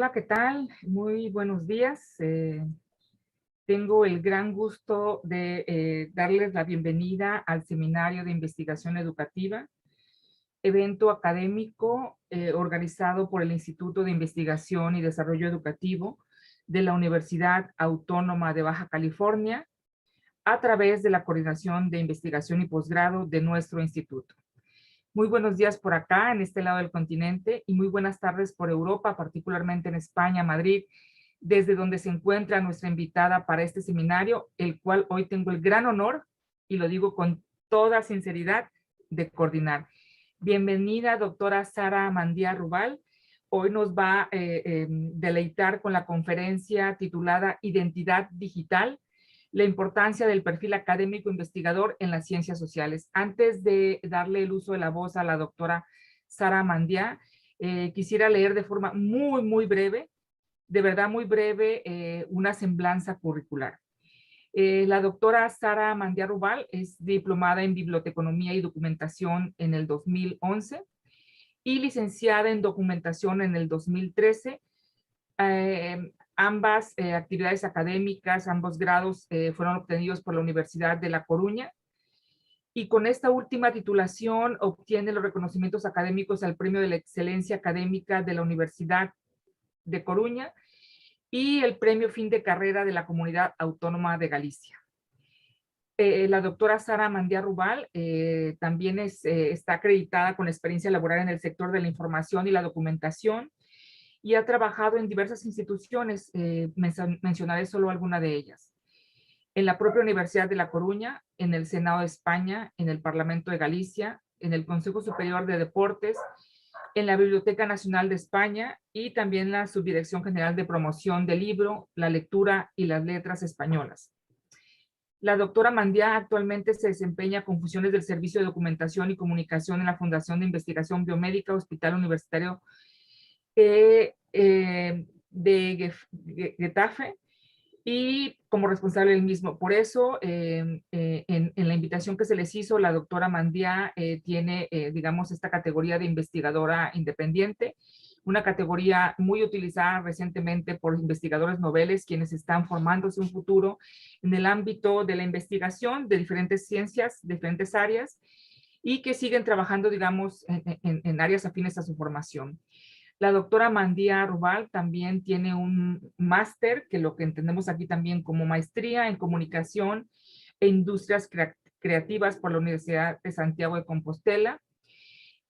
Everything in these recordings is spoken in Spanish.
Hola, ¿qué tal? Muy buenos días. Tengo el gran gusto de darles la bienvenida al Seminario de Investigación Educativa, evento académico organizado por el Instituto de Investigación y Desarrollo Educativo de la Universidad Autónoma de Baja California, a través de la Coordinación de Investigación y Posgrado de nuestro instituto. Muy buenos días por acá, en este lado del continente, y muy buenas tardes por Europa, particularmente en España, Madrid, desde donde se encuentra nuestra invitada para este seminario, el cual hoy tengo el gran honor, y lo digo con toda sinceridad, de coordinar. Bienvenida, doctora Sara Mandia Rubal. Hoy nos va a deleitar con la conferencia titulada Identidad Digital, la importancia del perfil académico investigador en las ciencias sociales. Antes de darle el uso de la voz a la doctora Sara Mandia, quisiera leer de forma muy breve, de verdad muy breve, una semblanza curricular. La doctora Sara Mandia Rubal es diplomada en Biblioteconomía y Documentación en el 2011 y licenciada en Documentación en el 2013. Ambas actividades académicas, ambos grados fueron obtenidos por la Universidad de La Coruña, y con esta última titulación obtiene los reconocimientos académicos al Premio de la Excelencia Académica de la Universidad de Coruña y el Premio Fin de Carrera de la Comunidad Autónoma de Galicia. La doctora Sara Mandia Rubal también está acreditada con experiencia laboral en el sector de la información y la documentación, y ha trabajado en diversas instituciones, mencionaré solo alguna de ellas. En la propia Universidad de La Coruña, en el Senado de España, en el Parlamento de Galicia, en el Consejo Superior de Deportes, en la Biblioteca Nacional de España y también la Subdirección General de Promoción del Libro, la Lectura y las Letras Españolas. La doctora Mandia actualmente se desempeña con funciones del Servicio de Documentación y Comunicación en la Fundación de Investigación Biomédica Hospital Universitario de Getafe, y como responsable del mismo. Por eso, en la invitación que se les hizo, la doctora Mandia tiene, digamos, esta categoría de investigadora independiente, una categoría muy utilizada recientemente por investigadores noveles, quienes están formándose un futuro en el ámbito de la investigación de diferentes ciencias, diferentes áreas, y que siguen trabajando, digamos, en áreas afines a su formación. La doctora Mandia Rubal también tiene un máster, que lo que entendemos aquí también como maestría en comunicación e industrias creativas por la Universidad de Santiago de Compostela,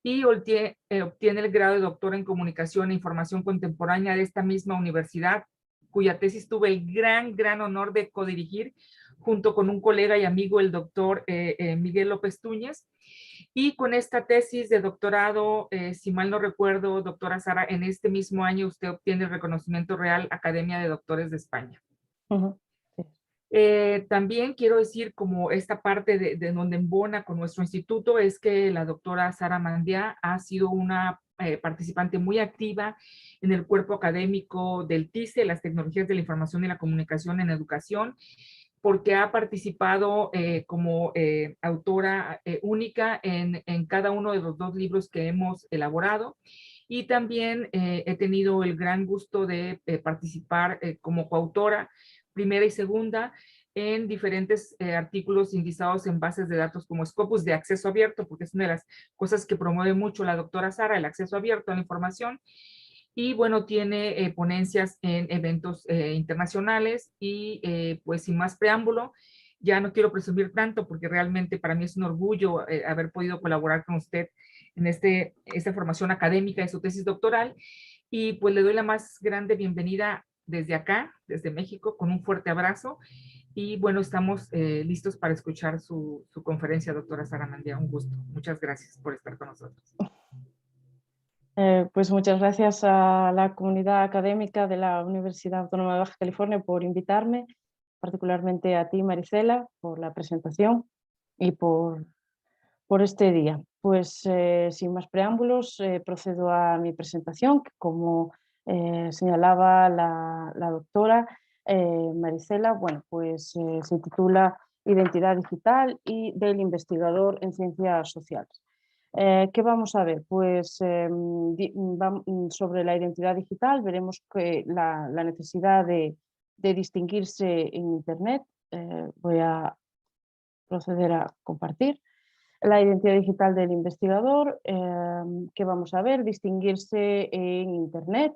y obtiene el grado de doctora en comunicación e información contemporánea de esta misma universidad, cuya tesis tuve el gran honor de codirigir junto con un colega y amigo, el doctor Miguel López Túñez. Y con esta tesis de doctorado, si mal no recuerdo, doctora Sara, en este mismo año usted obtiene el reconocimiento Real Academia de Doctores de España. Sí. También quiero decir, como esta parte de donde embona con nuestro instituto, es que la doctora Sara Mandia ha sido una participante muy activa en el cuerpo académico del TICE, las tecnologías de la información y la comunicación en educación, porque ha participado como autora única en cada uno de los 2 libros que hemos elaborado, y también he tenido el gran gusto de participar como coautora, primera y segunda, en diferentes artículos indizados en bases de datos como Scopus de acceso abierto, porque es una de las cosas que promueve mucho la doctora Sara, el acceso abierto a la información. Y bueno, tiene ponencias en eventos internacionales, y pues sin más preámbulo, ya no quiero presumir tanto porque realmente para mí es un orgullo haber podido colaborar con usted en esta formación académica de su tesis doctoral, y pues le doy la más grande bienvenida desde acá, desde México, con un fuerte abrazo. Y bueno, estamos listos para escuchar su conferencia, doctora Sara Mandia. Un gusto. Muchas gracias por estar con nosotros. Pues muchas gracias a la comunidad académica de la Universidad Autónoma de Baja California por invitarme, particularmente a ti, Marisela, por la presentación y por este día. Pues sin más preámbulos, procedo a mi presentación, que como señalaba la doctora Marisela, bueno, pues se titula Identidad Digital y del investigador en Ciencias Sociales. ¿Qué vamos a ver? Pues sobre la identidad digital veremos que la necesidad de distinguirse en Internet. Voy a proceder a compartir. La identidad digital del investigador, ¿qué vamos a ver? Distinguirse en Internet.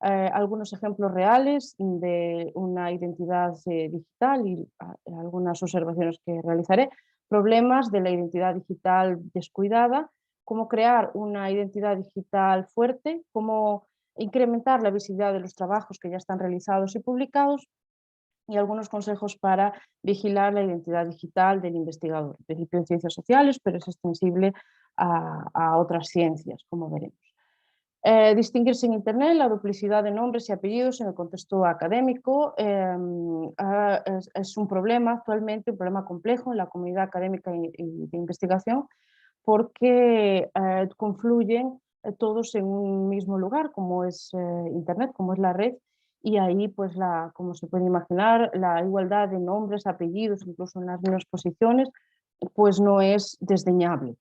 Algunos ejemplos reales de una identidad digital y algunas observaciones que realizaré. Problemas de la identidad digital descuidada, cómo crear una identidad digital fuerte, cómo incrementar la visibilidad de los trabajos que ya están realizados y publicados, y algunos consejos para vigilar la identidad digital del investigador. En principio en ciencias sociales, pero es extensible a otras ciencias, como veremos. Distinguirse en Internet, la duplicidad de nombres y apellidos en el contexto académico es un problema actualmente, un problema complejo en la comunidad académica y de investigación, porque confluyen todos en un mismo lugar, como es Internet, como es la red, y ahí, pues, como se puede imaginar, la igualdad de nombres, apellidos, incluso en las mismas posiciones, pues no es desdeñable.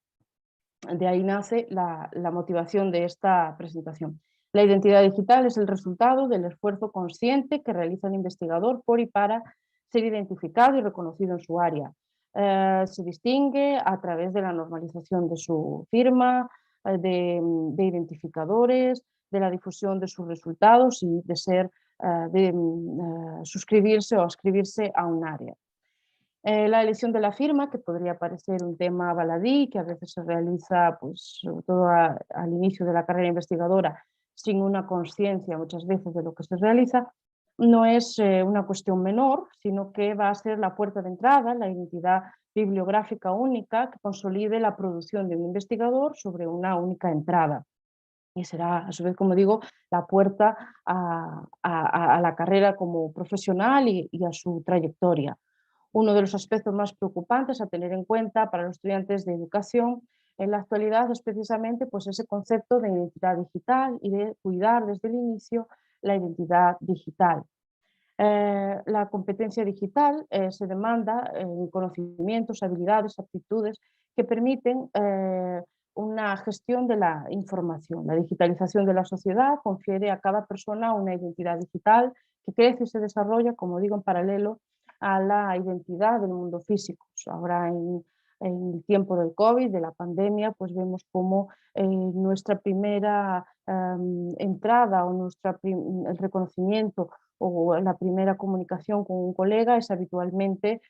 De ahí nace la motivación de esta presentación. La identidad digital es el resultado del esfuerzo consciente que realiza el investigador por y para ser identificado y reconocido en su área. Se distingue a través de la normalización de su firma, de identificadores, de la difusión de sus resultados y de suscribirse o ascribirse a un área. La elección de la firma, que podría parecer un tema baladí, que a veces se realiza, pues, sobre todo al inicio de la carrera investigadora, sin una conciencia muchas veces de lo que se realiza, no es una cuestión menor, sino que va a ser la puerta de entrada, la identidad bibliográfica única que consolide la producción de un investigador sobre una única entrada. Y será, a su vez, como digo, la puerta a la carrera como profesional y a su trayectoria. Uno de los aspectos más preocupantes a tener en cuenta para los estudiantes de educación en la actualidad es precisamente, pues, ese concepto de identidad digital y de cuidar desde el inicio la identidad digital. La competencia digital se demanda conocimientos, habilidades, aptitudes que permiten una gestión de la información. La digitalización de la sociedad confiere a cada persona una identidad digital que crece y se desarrolla, como digo, en paralelo a la identidad del mundo físico. Ahora en el tiempo del COVID, de la pandemia, pues vemos cómo nuestra primera entrada o el reconocimiento o la primera comunicación con un colega es habitualmente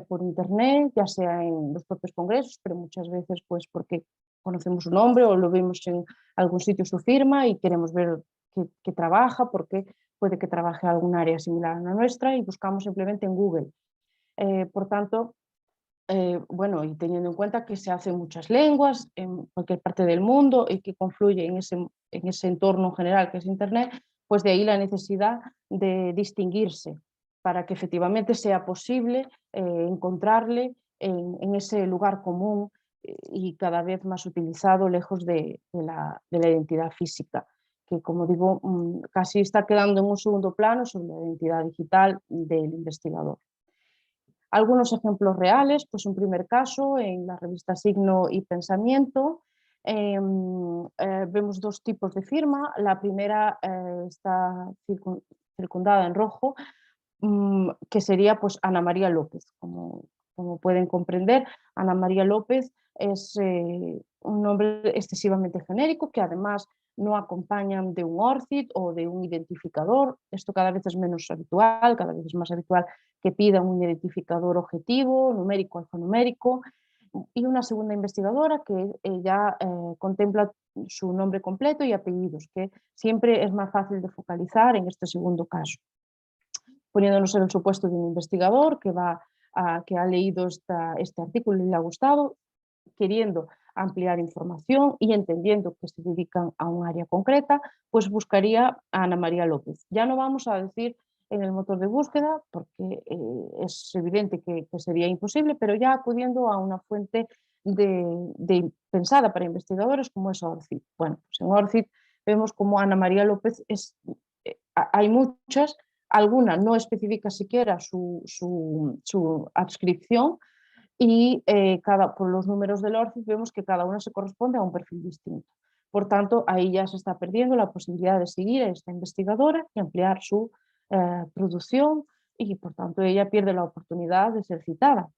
por internet, ya sea en los propios congresos, pero muchas veces pues porque conocemos su nombre o lo vemos en algún sitio su firma y queremos ver qué trabaja, porque puede que trabaje en algún área similar a la nuestra y buscamos simplemente en Google. Por tanto, bueno, y teniendo en cuenta que se hacen muchas lenguas en cualquier parte del mundo y que confluye en ese entorno general que es Internet, pues de ahí la necesidad de distinguirse para que efectivamente sea posible encontrarle en ese lugar común y cada vez más utilizado lejos de la identidad física, que, como digo, casi está quedando en un segundo plano sobre la identidad digital del investigador. Algunos ejemplos reales, pues un primer caso en la revista Signo y Pensamiento. Vemos dos tipos de firma. La primera está circundada en rojo, que sería pues Ana María López. Como pueden comprender, Ana María López es un nombre excesivamente genérico que además no acompañan de un ORCID o de un identificador. Esto cada vez es menos habitual, cada vez es más habitual que pidan un identificador objetivo, numérico, alfanumérico. Y una segunda investigadora que ya contempla su nombre completo y apellidos, que siempre es más fácil de focalizar en este segundo caso. Poniéndonos en el supuesto de un investigador que ha leído este artículo y le ha gustado, queriendo ampliar información y entendiendo que se dedican a un área concreta, pues buscaría a Ana María López. Ya no vamos a decir en el motor de búsqueda, porque es evidente que sería imposible, pero ya acudiendo a una fuente pensada para investigadores como es ORCID. Bueno, pues en ORCID vemos como Ana María López hay muchas, alguna no especifica siquiera su adscripción, y por los números del ORCID vemos que cada una se corresponde a un perfil distinto. Por tanto, ahí ya se está perdiendo la posibilidad de seguir a esta investigadora y ampliar su producción y, por tanto, ella pierde la oportunidad de ser citada.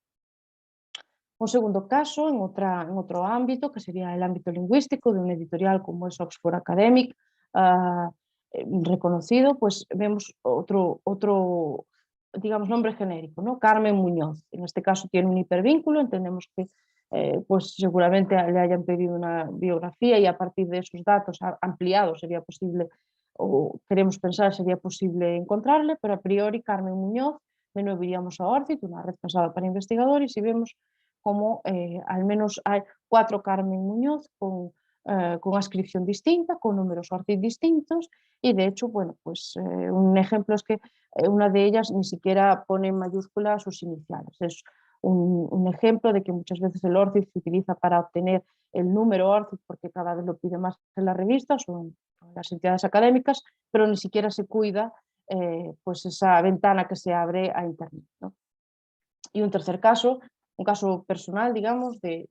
Un segundo caso, en otro ámbito, que sería el ámbito lingüístico de una editorial como es Oxford Academic, reconocido, pues vemos otro digamos, nombre genérico, ¿no? Carmen Muñoz. En este caso tiene un hipervínculo, entendemos que pues seguramente le hayan pedido una biografía y a partir de esos datos ampliados sería posible, o queremos pensar sería posible encontrarle, pero a priori Carmen Muñoz, de nuevo iríamos a ORCID, una red pensada para investigadores, y vemos como al menos hay 4 Carmen Muñoz con ascripción distinta, con números ORCID distintos, y de hecho, bueno, pues un ejemplo es que una de ellas ni siquiera pone en mayúscula sus iniciales. Es un ejemplo de que muchas veces el ORCID se utiliza para obtener el número ORCID porque cada vez lo pide más en las revistas o en las entidades académicas, pero ni siquiera se cuida pues esa ventana que se abre a Internet, ¿no? Y un tercer caso, un caso personal, digamos, de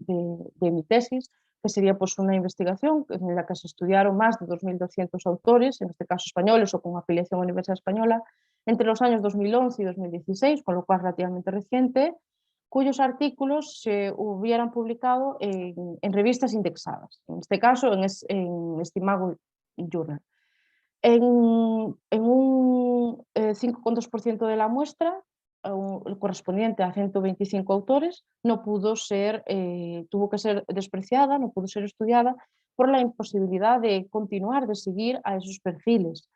mi tesis, que sería pues, una investigación en la que se estudiaron más de 2.200 autores, en este caso españoles o con afiliación a la Universidad Española, entre los años 2011 y 2016, con lo cual relativamente reciente, cuyos artículos se hubieran publicado en revistas indexadas, en este caso en Estimado Journal. En un 5,2% de la muestra, el correspondiente a 125 autores, no pudo ser, tuvo que ser despreciada, no pudo ser estudiada por la imposibilidad de continuar, de seguir a esos perfiles,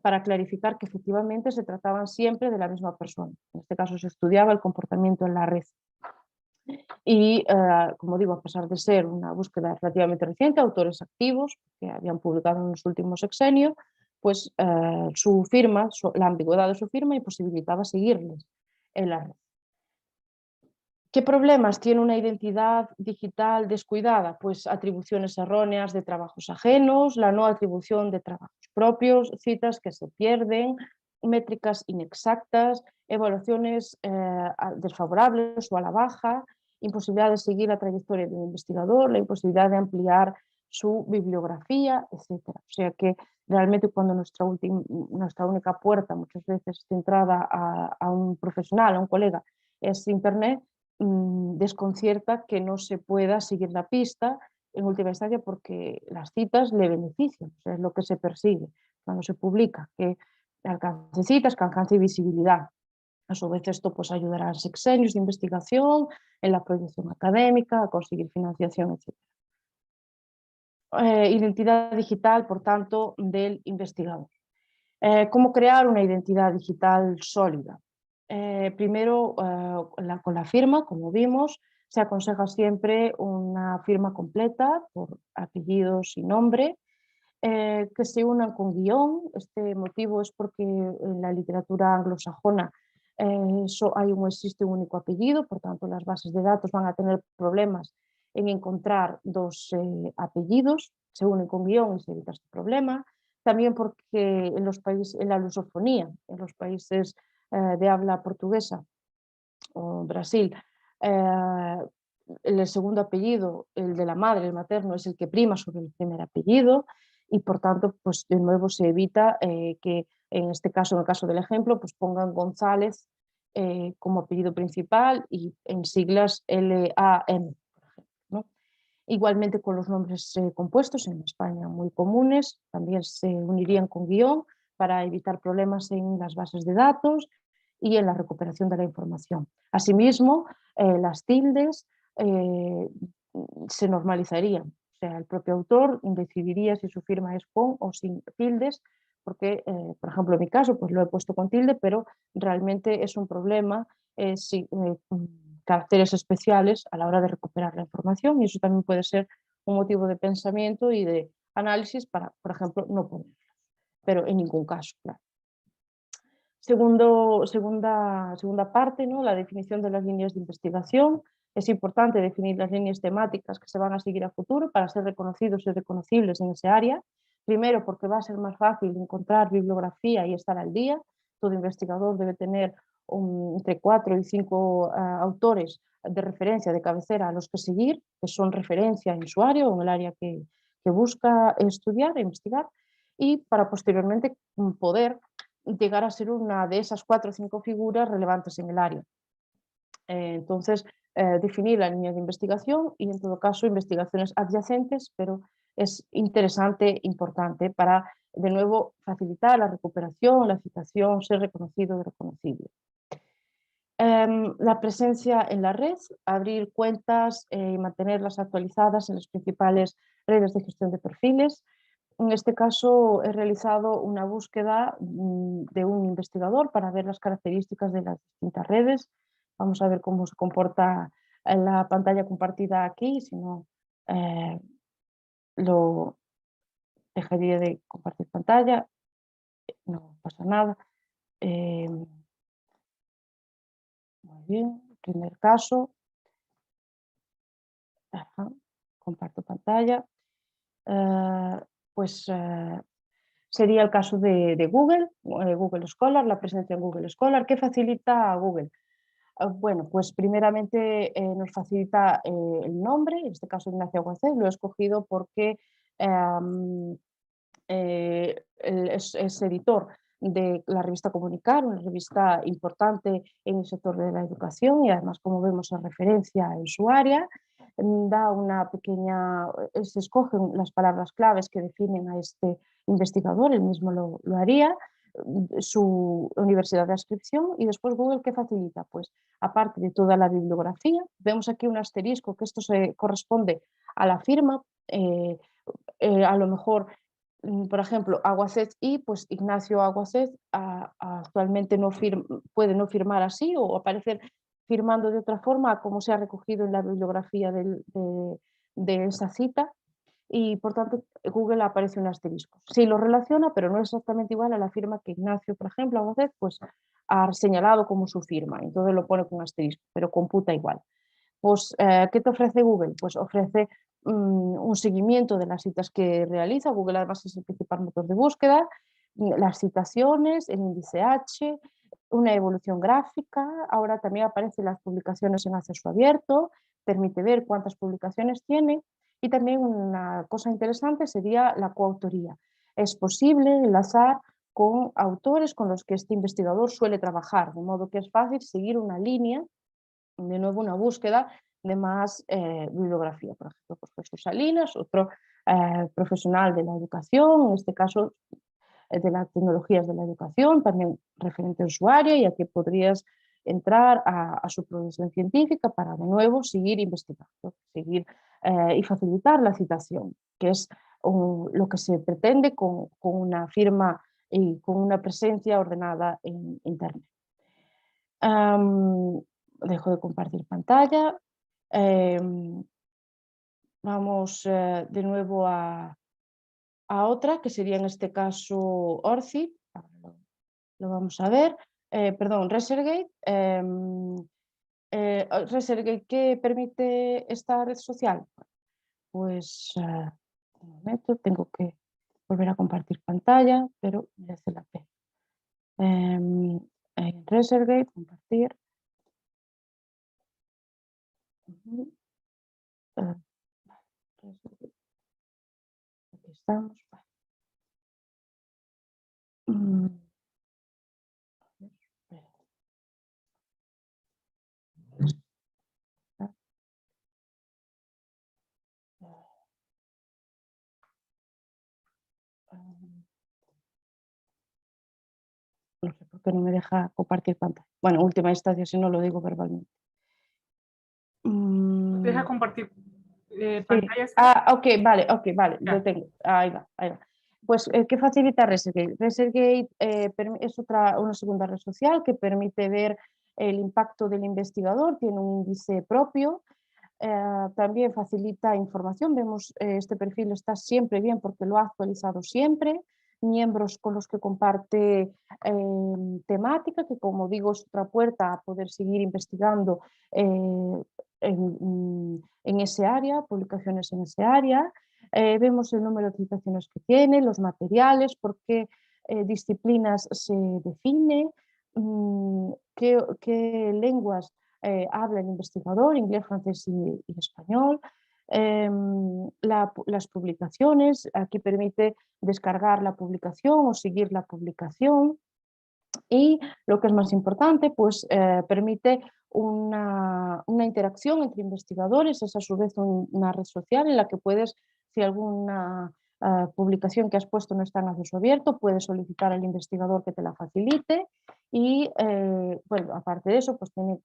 para clarificar que efectivamente se trataban siempre de la misma persona. En este caso se estudiaba el comportamiento en la red. Y, como digo, a pesar de ser una búsqueda relativamente reciente, autores activos que habían publicado en los últimos sexenios, pues su firma, la ambigüedad de su firma imposibilitaba seguirles en la red. ¿Qué problemas tiene una identidad digital descuidada? Pues atribuciones erróneas de trabajos ajenos, la no atribución de trabajos propios, citas que se pierden, métricas inexactas, evaluaciones desfavorables o a la baja, imposibilidad de seguir la trayectoria de un investigador, la imposibilidad de ampliar su bibliografía, etc. O sea que realmente cuando nuestra única puerta, muchas veces centrada a un profesional, a un colega, es Internet, desconcierta que no se pueda seguir la pista en última instancia porque las citas le benefician, o sea, es lo que se persigue cuando se publica, que alcance citas, que alcance visibilidad. A su vez esto pues ayudará a sexenios de investigación, en la proyección académica, a conseguir financiación, etc. Identidad digital, por tanto, del investigador. ¿Cómo crear una identidad digital sólida? Primero, con la firma, como vimos, se aconseja siempre una firma completa por apellidos y nombre, que se unan con guión. Este motivo es porque en la literatura anglosajona existe un único apellido, por tanto las bases de datos van a tener problemas en encontrar dos apellidos, se unen con guión y se evita este problema. También porque en los países, en la lusofonía, en los países de habla portuguesa o Brasil, el segundo apellido, el de la madre, el materno, es el que prima sobre el primer apellido y por tanto, pues de nuevo se evita que en este caso, en el caso del ejemplo, pues pongan González como apellido principal y en siglas LAM, por ejemplo, ¿no? Igualmente con los nombres compuestos en España muy comunes, también se unirían con guión para evitar problemas en las bases de datos y en la recuperación de la información. Asimismo, las tildes se normalizarían, o sea, el propio autor decidiría si su firma es con o sin tildes, porque, por ejemplo, en mi caso, pues lo he puesto con tilde, pero realmente es un problema si caracteres especiales a la hora de recuperar la información y eso también puede ser un motivo de pensamiento y de análisis para, por ejemplo, no ponerlos, pero en ningún caso, claro. Segunda parte, ¿no? La definición de las líneas de investigación. Es importante definir las líneas temáticas que se van a seguir a futuro para ser reconocidos y reconocibles en ese área. Primero, porque va a ser más fácil encontrar bibliografía y estar al día. Todo investigador debe tener entre 4 y 5 autores de referencia, de cabecera a los que seguir, que son referencia en su área o en el área que busca estudiar e investigar, y para posteriormente poder llegar a ser una de esas 4 o 5 figuras relevantes en el área. Entonces, definir la línea de investigación y, en todo caso, investigaciones adyacentes, pero es interesante, importante para, de nuevo, facilitar la recuperación, la citación, ser reconocido y reconocible. La presencia en la red, abrir cuentas y mantenerlas actualizadas en las principales redes de gestión de perfiles. En este caso he realizado una búsqueda de un investigador para ver las características de las distintas redes. Vamos a ver cómo se comporta en la pantalla compartida aquí, si no lo dejaría de compartir pantalla, no pasa nada. Muy bien, primer caso. Ajá, comparto pantalla. Sería el caso de Google, Google Scholar, la presencia en Google Scholar. ¿Qué facilita a Google? Bueno, pues primeramente nos facilita el nombre, en este caso Ignacio Aguacet, lo he escogido porque es editor de la revista Comunicar, una revista importante en el sector de la educación y además, como vemos, es referencia en su área. Da una pequeña, se escogen las palabras claves que definen a este investigador, él mismo lo haría, su universidad de adscripción y después Google, ¿qué facilita? Pues aparte de toda la bibliografía, vemos aquí un asterisco que esto se corresponde a la firma, a lo mejor, por ejemplo, Aguacet y pues Ignacio Aguacet actualmente puede no firmar así o aparecer firmando de otra forma como se ha recogido en la bibliografía de esa cita y por tanto Google aparece un asterisco. Sí lo relaciona, pero no es exactamente igual a la firma que Ignacio, por ejemplo, Aguacet, pues ha señalado como su firma, entonces lo pone con asterisco, pero computa igual. Pues, ¿qué te ofrece Google? Pues ofrece un seguimiento de las citas que realiza. Google además es el principal motor de búsqueda, las citaciones, el índice H, una evolución gráfica. Ahora también aparecen las publicaciones en acceso abierto, permite ver cuántas publicaciones tiene y también una cosa interesante sería la coautoría. Es posible enlazar con autores con los que este investigador suele trabajar, de modo que es fácil seguir una línea, de nuevo una búsqueda de más bibliografía. Por ejemplo, pues Jesús Salinas, otro profesional de la educación, en este caso de las tecnologías de la educación, también referente a su área, y aquí podrías entrar a su producción científica para de nuevo seguir investigando, seguir y facilitar la citación, que es lo que se pretende con una firma y con una presencia ordenada en Internet. Dejo de compartir pantalla. Vamos de nuevo a otra, que sería en este caso ORCID. Lo vamos a ver. Perdón, ResearchGate. ResearchGate, ¿qué permite esta red social? Pues un momento, tengo que volver a compartir pantalla, pero merece la pena. ResearchGate, compartir. Aquí estamos. No sé por qué no me deja compartir pantalla. Bueno, última instancia, si no lo digo verbalmente. Deja compartir pantallas. Ok, vale, lo tengo. Ahí va. Pues, ¿qué facilita ResearchGate? ResearchGate es una segunda red social que permite ver el impacto del investigador, tiene un índice propio, también facilita información. Vemos este perfil está siempre bien porque lo ha actualizado siempre, miembros con los que comparte temática, que como digo es otra puerta a poder seguir investigando en ese área, publicaciones en ese área. Vemos el número de citaciones que tiene, los materiales, por qué disciplinas se define, qué lenguas habla el investigador, inglés, francés y español. Las publicaciones, aquí permite descargar la publicación o seguir la publicación. Y lo que es más importante, pues permite una interacción entre investigadores, es a su vez una red social en la que puedes, si alguna publicación que has puesto no está en acceso abierto, puedes solicitar al investigador que te la facilite y, bueno, aparte de eso, pues tiene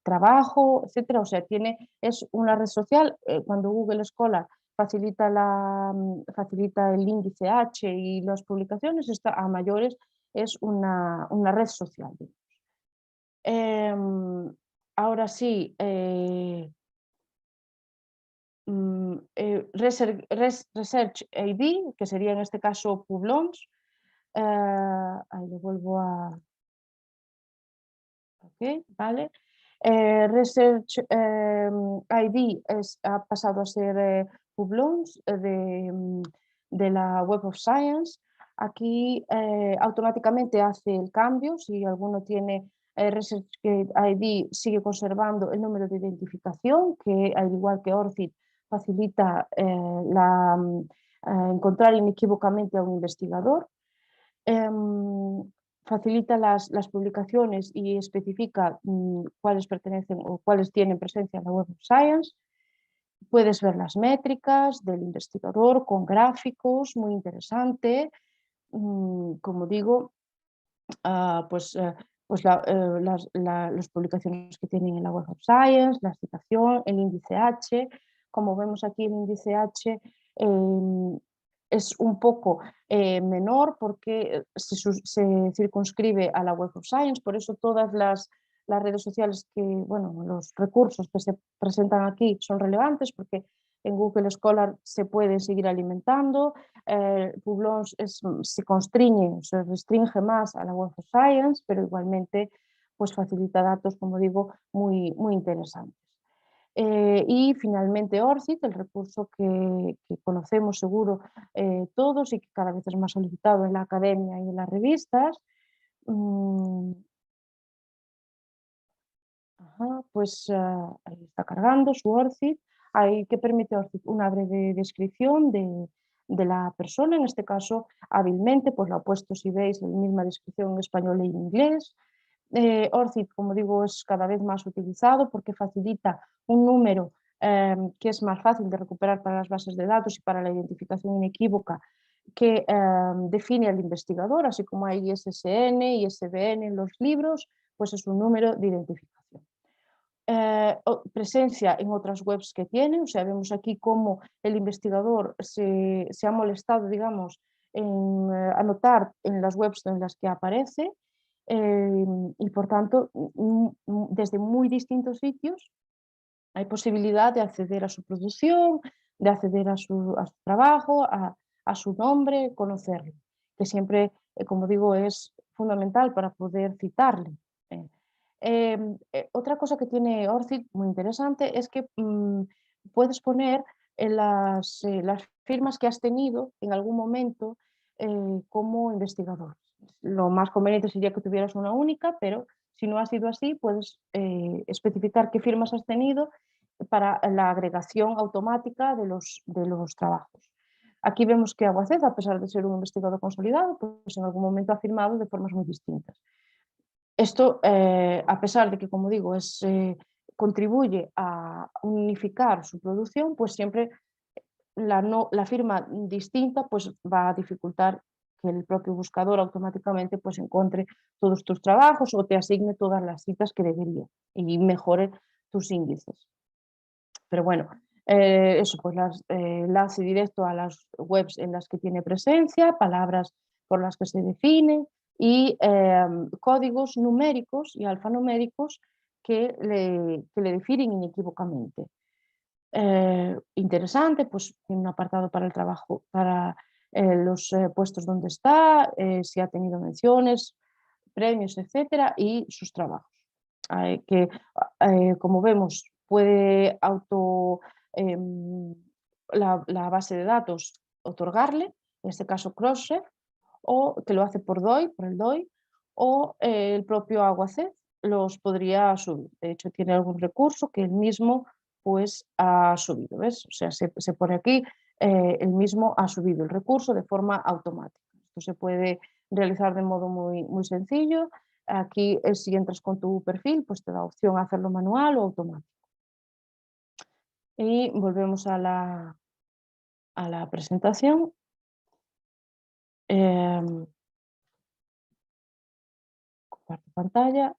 trabajo, etcétera, o sea, es una red social, cuando Google Scholar facilita el índice H y las publicaciones, está a mayores, es una red social. Ahora sí, Research ID, que sería en este caso Publons. Ahí lo vuelvo a... Okay, vale. Research ID ha pasado a ser Publons de la Web of Science. Aquí automáticamente hace el cambio, si alguno tiene ResearchGate ID, sigue conservando el número de identificación, que al igual que ORCID facilita encontrar inequívocamente a un investigador. Facilita las publicaciones y especifica cuáles pertenecen o cuáles tienen presencia en la Web of Science. Puedes ver las métricas del investigador con gráficos, muy interesante. Como digo, pues las publicaciones que tienen en la Web of Science, la citación, el índice H. Como vemos aquí, el índice H es un poco menor porque se circunscribe a la Web of Science, por eso todas las redes sociales bueno, los recursos que se presentan aquí son relevantes porque en Google Scholar se pueden seguir alimentando. Publons se constriñe, se restringe más a la Web of Science, pero igualmente pues facilita datos, como digo, muy, muy interesantes. Y finalmente ORCID, el recurso que conocemos seguro todos y que cada vez es más solicitado en la academia y en las revistas. Pues ahí está cargando su ORCID. ¿Qué permite ORCID? Una breve descripción de la persona, en este caso hábilmente, pues lo ha puesto, si veis, la misma descripción en español e en inglés. ORCID, como digo, es cada vez más utilizado porque facilita un número que es más fácil de recuperar para las bases de datos y para la identificación inequívoca que define al investigador, así como hay ISSN y ISBN en los libros, pues es un número de identificación. Presencia en otras webs que tiene, o sea, vemos aquí cómo el investigador se ha molestado, digamos, en anotar en las webs en las que aparece y por tanto desde muy distintos sitios hay posibilidad de acceder a su producción, de acceder a su trabajo, a su nombre, conocerlo, que siempre, como digo, es fundamental para poder citarle. Otra cosa que tiene ORCID muy interesante es que puedes poner en las firmas que has tenido en algún momento como investigador. Lo más conveniente sería que tuvieras una única, pero si no ha sido así, puedes especificar qué firmas has tenido para la agregación automática de los trabajos. Aquí vemos que Aguacet, a pesar de ser un investigador consolidado, pues en algún momento ha firmado de formas muy distintas. Esto, a pesar de que, como digo, contribuye a unificar su producción, pues siempre la firma distinta pues, va a dificultar que el propio buscador automáticamente pues, encuentre todos tus trabajos o te asigne todas las citas que debería y mejore tus índices. Pero bueno, eso, pues enlace directo a las webs en las que tiene presencia, palabras por las que se define y códigos numéricos y alfanuméricos que le definen inequívocamente. Interesante, pues tiene un apartado para el trabajo, para los puestos donde está, si ha tenido menciones, premios, etcétera, y sus trabajos. Que, como vemos, puede la base de datos otorgarle, en este caso Crossref, o que lo hace por el DOI, o el propio Aguacet los podría subir. De hecho, tiene algún recurso que él mismo pues ha subido, ¿ves? O sea, se pone aquí, él mismo ha subido el recurso de forma automática. Esto se puede realizar de modo muy sencillo. Aquí, si entras con tu perfil, pues te da opción a hacerlo manual o automático. Y volvemos a la presentación. Comparto pantalla.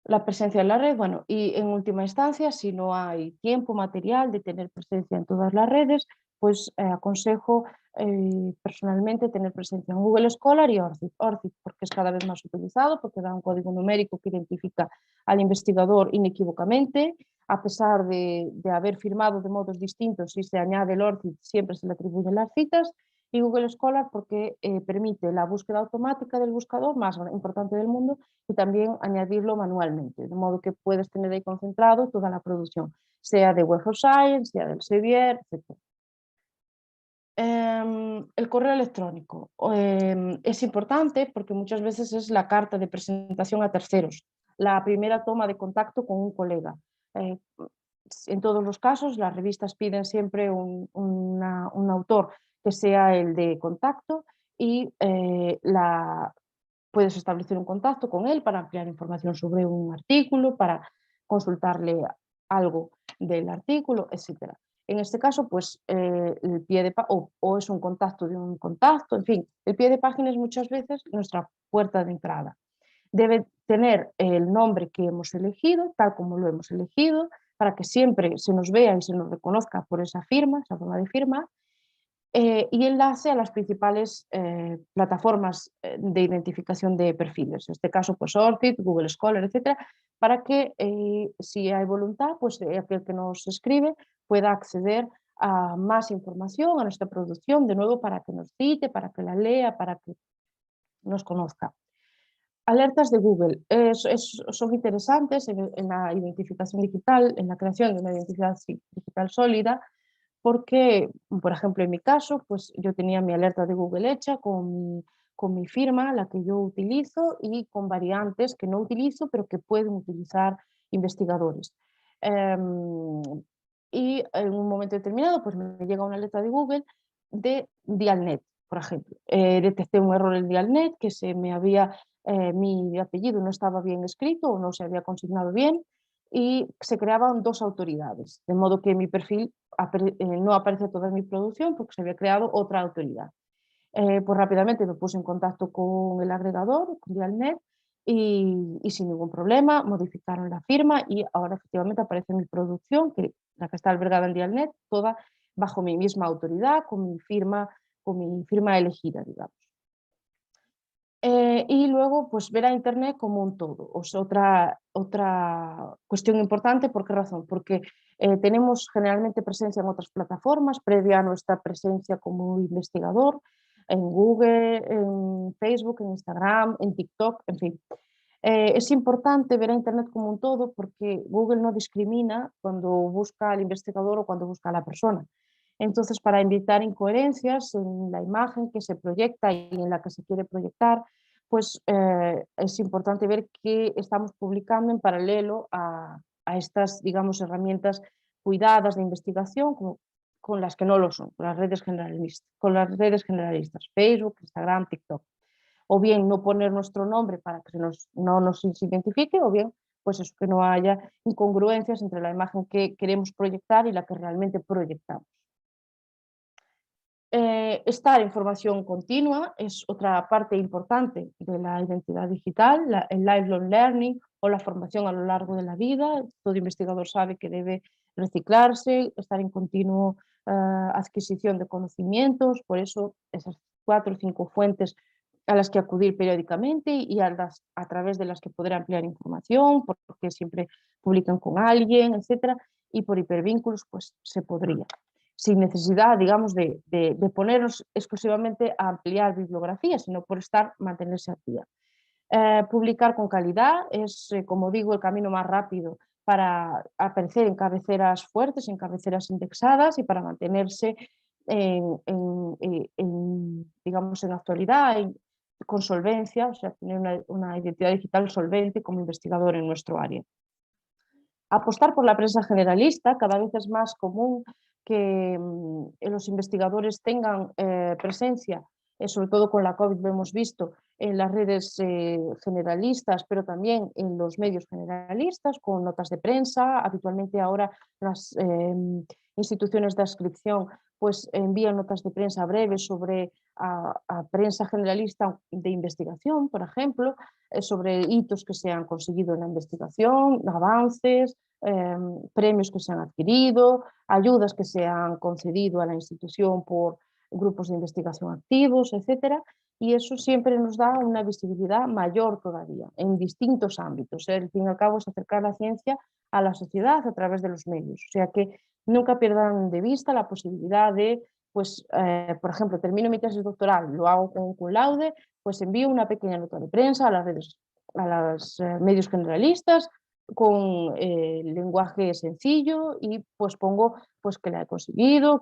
La presencia en la red, bueno, y en última instancia, si no hay tiempo material de tener presencia en todas las redes, pues aconsejo personalmente tener presencia en Google Scholar y ORCID. ORCID porque es cada vez más utilizado, porque da un código numérico que identifica al investigador inequívocamente. A pesar de haber firmado de modos distintos, si se añade el ORCID siempre se le atribuyen las citas. Y Google Scholar porque permite la búsqueda automática del buscador más importante del mundo y también añadirlo manualmente, de modo que puedes tener ahí concentrado toda la producción, sea de Web of Science, sea del Sevier, etc. El correo electrónico es importante porque muchas veces es la carta de presentación a terceros, la primera toma de contacto con un colega. En todos los casos, las revistas piden siempre un autor que sea el de contacto y puedes establecer un contacto con él para ampliar información sobre un artículo, para consultarle algo del artículo, etc. En este caso, pues el pie de o es un contacto de un contacto, en fin, el pie de página es muchas veces nuestra puerta de entrada. Debe tener el nombre que hemos elegido, tal como lo hemos elegido, para que siempre se nos vea y se nos reconozca por esa firma, esa forma de firma, y enlace a las principales plataformas de identificación de perfiles, en este caso pues ORCID, Google Scholar, etcétera, para que si hay voluntad, pues aquel que nos escribe pueda acceder a más información, a nuestra producción, de nuevo para que nos cite, para que la lea, para que nos conozca. Alertas de Google son interesantes en la identificación digital, en la creación de una identidad digital sólida, porque, por ejemplo, en mi caso, pues yo tenía mi alerta de Google hecha con mi firma, la que yo utilizo, y con variantes que no utilizo, pero que pueden utilizar investigadores. Y en un momento determinado, pues me llega una alerta de Google de Dialnet, por ejemplo. Detecté un error en Dialnet, que mi apellido no estaba bien escrito o no se había consignado bien, y se creaban dos autoridades, de modo que mi perfil no aparece toda mi producción porque se había creado otra autoridad. Pues rápidamente me puse en contacto con el agregador, con Dialnet, y sin ningún problema modificaron la firma y ahora efectivamente aparece mi producción, la que está albergada en Dialnet, toda bajo mi misma autoridad, con mi firma elegida, digamos. Y luego, pues ver a Internet como un todo. O sea, otra cuestión importante, ¿por qué razón? Porque tenemos generalmente presencia en otras plataformas, previa a nuestra presencia como investigador, en Google, en Facebook, en Instagram, en TikTok, en fin. Es importante ver a Internet como un todo porque Google no discrimina cuando busca al investigador o cuando busca a la persona. Entonces, para evitar incoherencias en la imagen que se proyecta y en la que se quiere proyectar, pues es importante ver que estamos publicando en paralelo a estas, digamos, herramientas cuidadas de investigación con las que no lo son, con las redes generalistas, Facebook, Instagram, TikTok. O bien no poner nuestro nombre para que no nos identifique, o bien pues eso, que no haya incongruencias entre la imagen que queremos proyectar y la que realmente proyectamos. Estar en formación continua es otra parte importante de la identidad digital, el lifelong learning o la formación a lo largo de la vida. Todo investigador sabe que debe reciclarse, estar en continuo adquisición de conocimientos, por eso esas 4 o 5 fuentes a las que acudir periódicamente y a través de las que poder ampliar información, porque siempre publican con alguien, etcétera, y por hipervínculos pues se podría, sin necesidad, digamos, de ponernos exclusivamente a ampliar bibliografía, sino por mantenerse al día. Publicar con calidad es, como digo, el camino más rápido para aparecer en cabeceras fuertes, en cabeceras indexadas y para mantenerse digamos, en actualidad, con solvencia, o sea, tener una identidad digital solvente como investigador en nuestro área. Apostar por la prensa generalista. Cada vez es más común que los investigadores tengan presencia, sobre todo con la COVID lo hemos visto, en las redes generalistas, pero también en los medios generalistas, con notas de prensa. Habitualmente ahora las instituciones de adscripción pues envían notas de prensa breves sobre a prensa generalista de investigación, por ejemplo, sobre hitos que se han conseguido en la investigación, avances, premios que se han adquirido, ayudas que se han concedido a la institución por grupos de investigación activos, etcétera, y eso siempre nos da una visibilidad mayor todavía en distintos ámbitos. Al fin y al cabo es acercar la ciencia a la sociedad a través de los medios, o sea que nunca pierdan de vista la posibilidad de, pues, por ejemplo, termino mi tesis doctoral, lo hago con cum laude, pues envío una pequeña nota de prensa a las redes, a los medios generalistas, con lenguaje sencillo, y pues pongo pues que la he conseguido,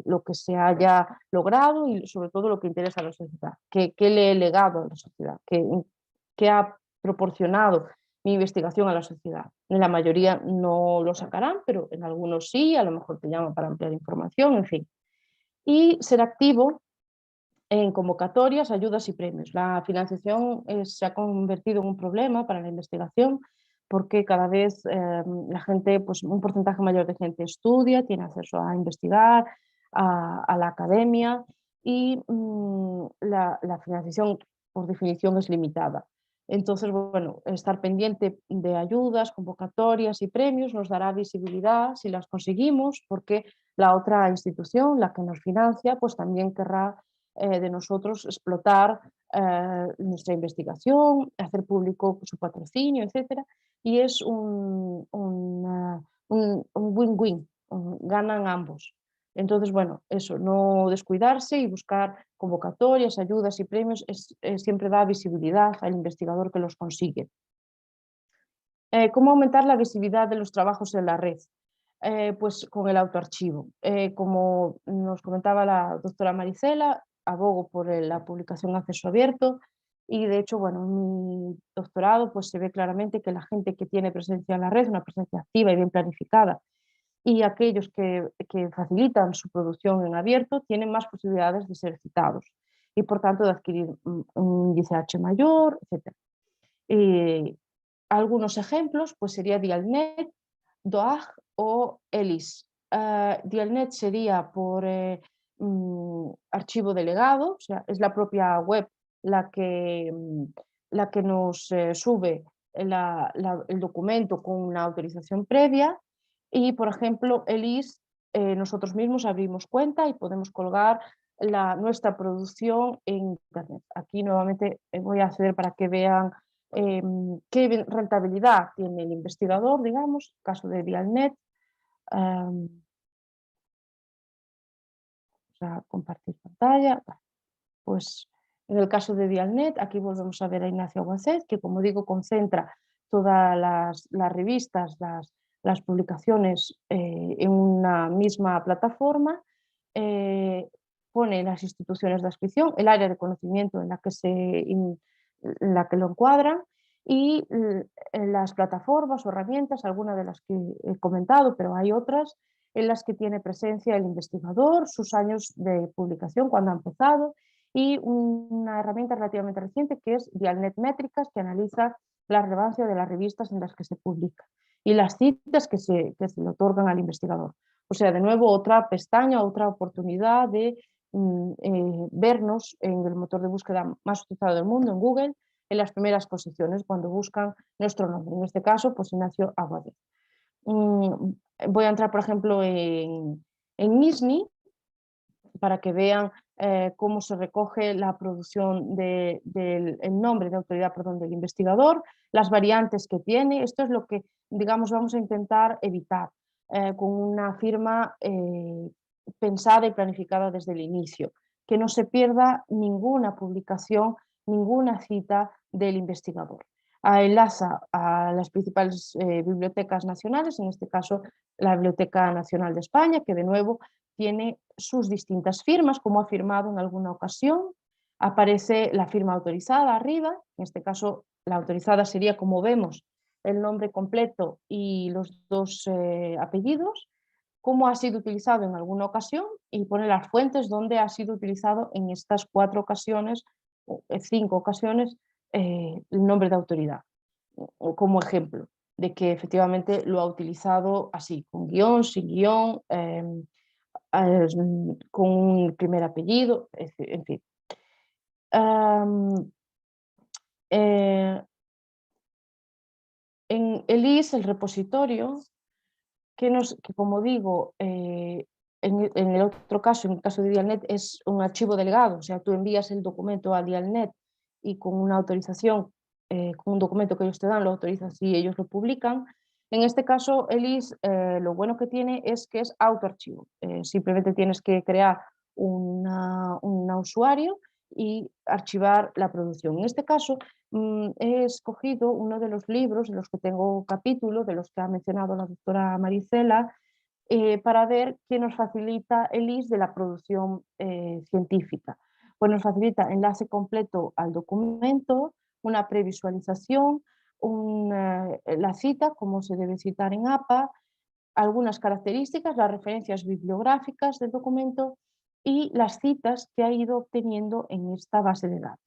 lo que se haya logrado y sobre todo lo que interesa a la sociedad, que le he legado a la sociedad, que ha proporcionado mi investigación a la sociedad. En la mayoría no lo sacarán, pero en algunos sí, a lo mejor te llaman para ampliar información, en fin. Y ser activo en convocatorias, ayudas y premios. La financiación se ha convertido en un problema para la investigación porque cada vez la gente, pues un porcentaje mayor de gente estudia, tiene acceso a investigar, a la academia, y la financiación por definición es limitada. Entonces, bueno, estar pendiente de ayudas, convocatorias y premios nos dará visibilidad si las conseguimos, porque la otra institución, la que nos financia, pues también querrá de nosotros explotar nuestra investigación, hacer público su patrocinio, etcétera, y es un win-win, ganan ambos. Entonces, bueno, eso, no descuidarse y buscar convocatorias, ayudas y premios siempre da visibilidad al investigador que los consigue. ¿Cómo aumentar la visibilidad de los trabajos en la red? Pues con el autoarchivo. Como nos comentaba la doctora Marisela, abogo por la publicación a acceso abierto, y de hecho, bueno, en mi doctorado pues se ve claramente que la gente que tiene presencia en la red, una presencia activa y bien planificada, y aquellos que facilitan su producción en abierto tienen más posibilidades de ser citados y por tanto de adquirir un índice H mayor, etc. Algunos ejemplos pues sería Dialnet, DOAG o ELIS. Dialnet sería por archivo delegado, o sea, es la propia web la que nos sube el documento con una autorización previa, y por ejemplo ELIS, nosotros mismos abrimos cuenta y podemos colgar nuestra producción en internet. Aquí nuevamente voy a acceder para que vean qué rentabilidad tiene el investigador, digamos, en el caso de Dialnet. Vamos a compartir pantalla. Pues en el caso de Dialnet, aquí volvemos a ver a Ignacio Aguacet, que como digo, concentra todas las revistas, las publicaciones en una misma plataforma, pone las instituciones de adscripción, el área de conocimiento en la que lo encuadran, y en las plataformas o herramientas, algunas de las que he comentado, pero hay otras en las que tiene presencia el investigador, sus años de publicación, cuando ha empezado, y una herramienta relativamente reciente que es Dialnet Métricas, que analiza la relevancia de las revistas en las que se publica y las citas que se le otorgan al investigador. O sea, de nuevo, otra pestaña, otra oportunidad de vernos en el motor de búsqueda más utilizado del mundo, en Google, en las primeras posiciones cuando buscan nuestro nombre. En este caso, pues Ignacio Aguadez. Voy a entrar, por ejemplo, en MISNI para que vean cómo se recoge la producción del nombre de autoridad, perdón, del investigador, las variantes que tiene. Esto es lo que, digamos, vamos a intentar evitar con una firma pensada y planificada desde el inicio, que no se pierda ninguna publicación, ninguna cita del investigador. Enlaza a las principales bibliotecas nacionales, en este caso la Biblioteca Nacional de España, que de nuevo tiene sus distintas firmas, como ha firmado en alguna ocasión. Aparece la firma autorizada arriba, en este caso la autorizada sería, como vemos, el nombre completo y los dos apellidos, cómo ha sido utilizado en alguna ocasión y pone las fuentes donde ha sido utilizado en estas 4 ocasiones, o 5 ocasiones, el nombre de autoridad, o como ejemplo de que efectivamente lo ha utilizado así, con guión, sin guión, con un primer apellido, en fin. En el IS, el repositorio, que como digo, en el otro caso, en el caso de Dialnet, es un archivo delegado, o sea, tú envías el documento a Dialnet y con una autorización, con un documento que ellos te dan, lo autorizas y ellos lo publican. En este caso, el IS, lo bueno que tiene es que es autoarchivo. Simplemente tienes que crear un usuario y archivar la producción. En este caso, he escogido uno de los libros de los que tengo capítulo, de los que ha mencionado la doctora Marisela, para ver qué nos facilita el IS de la producción científica. Pues nos facilita enlace completo al documento, una previsualización, la cita, cómo se debe citar en APA, algunas características, las referencias bibliográficas del documento y las citas que ha ido obteniendo en esta base de datos.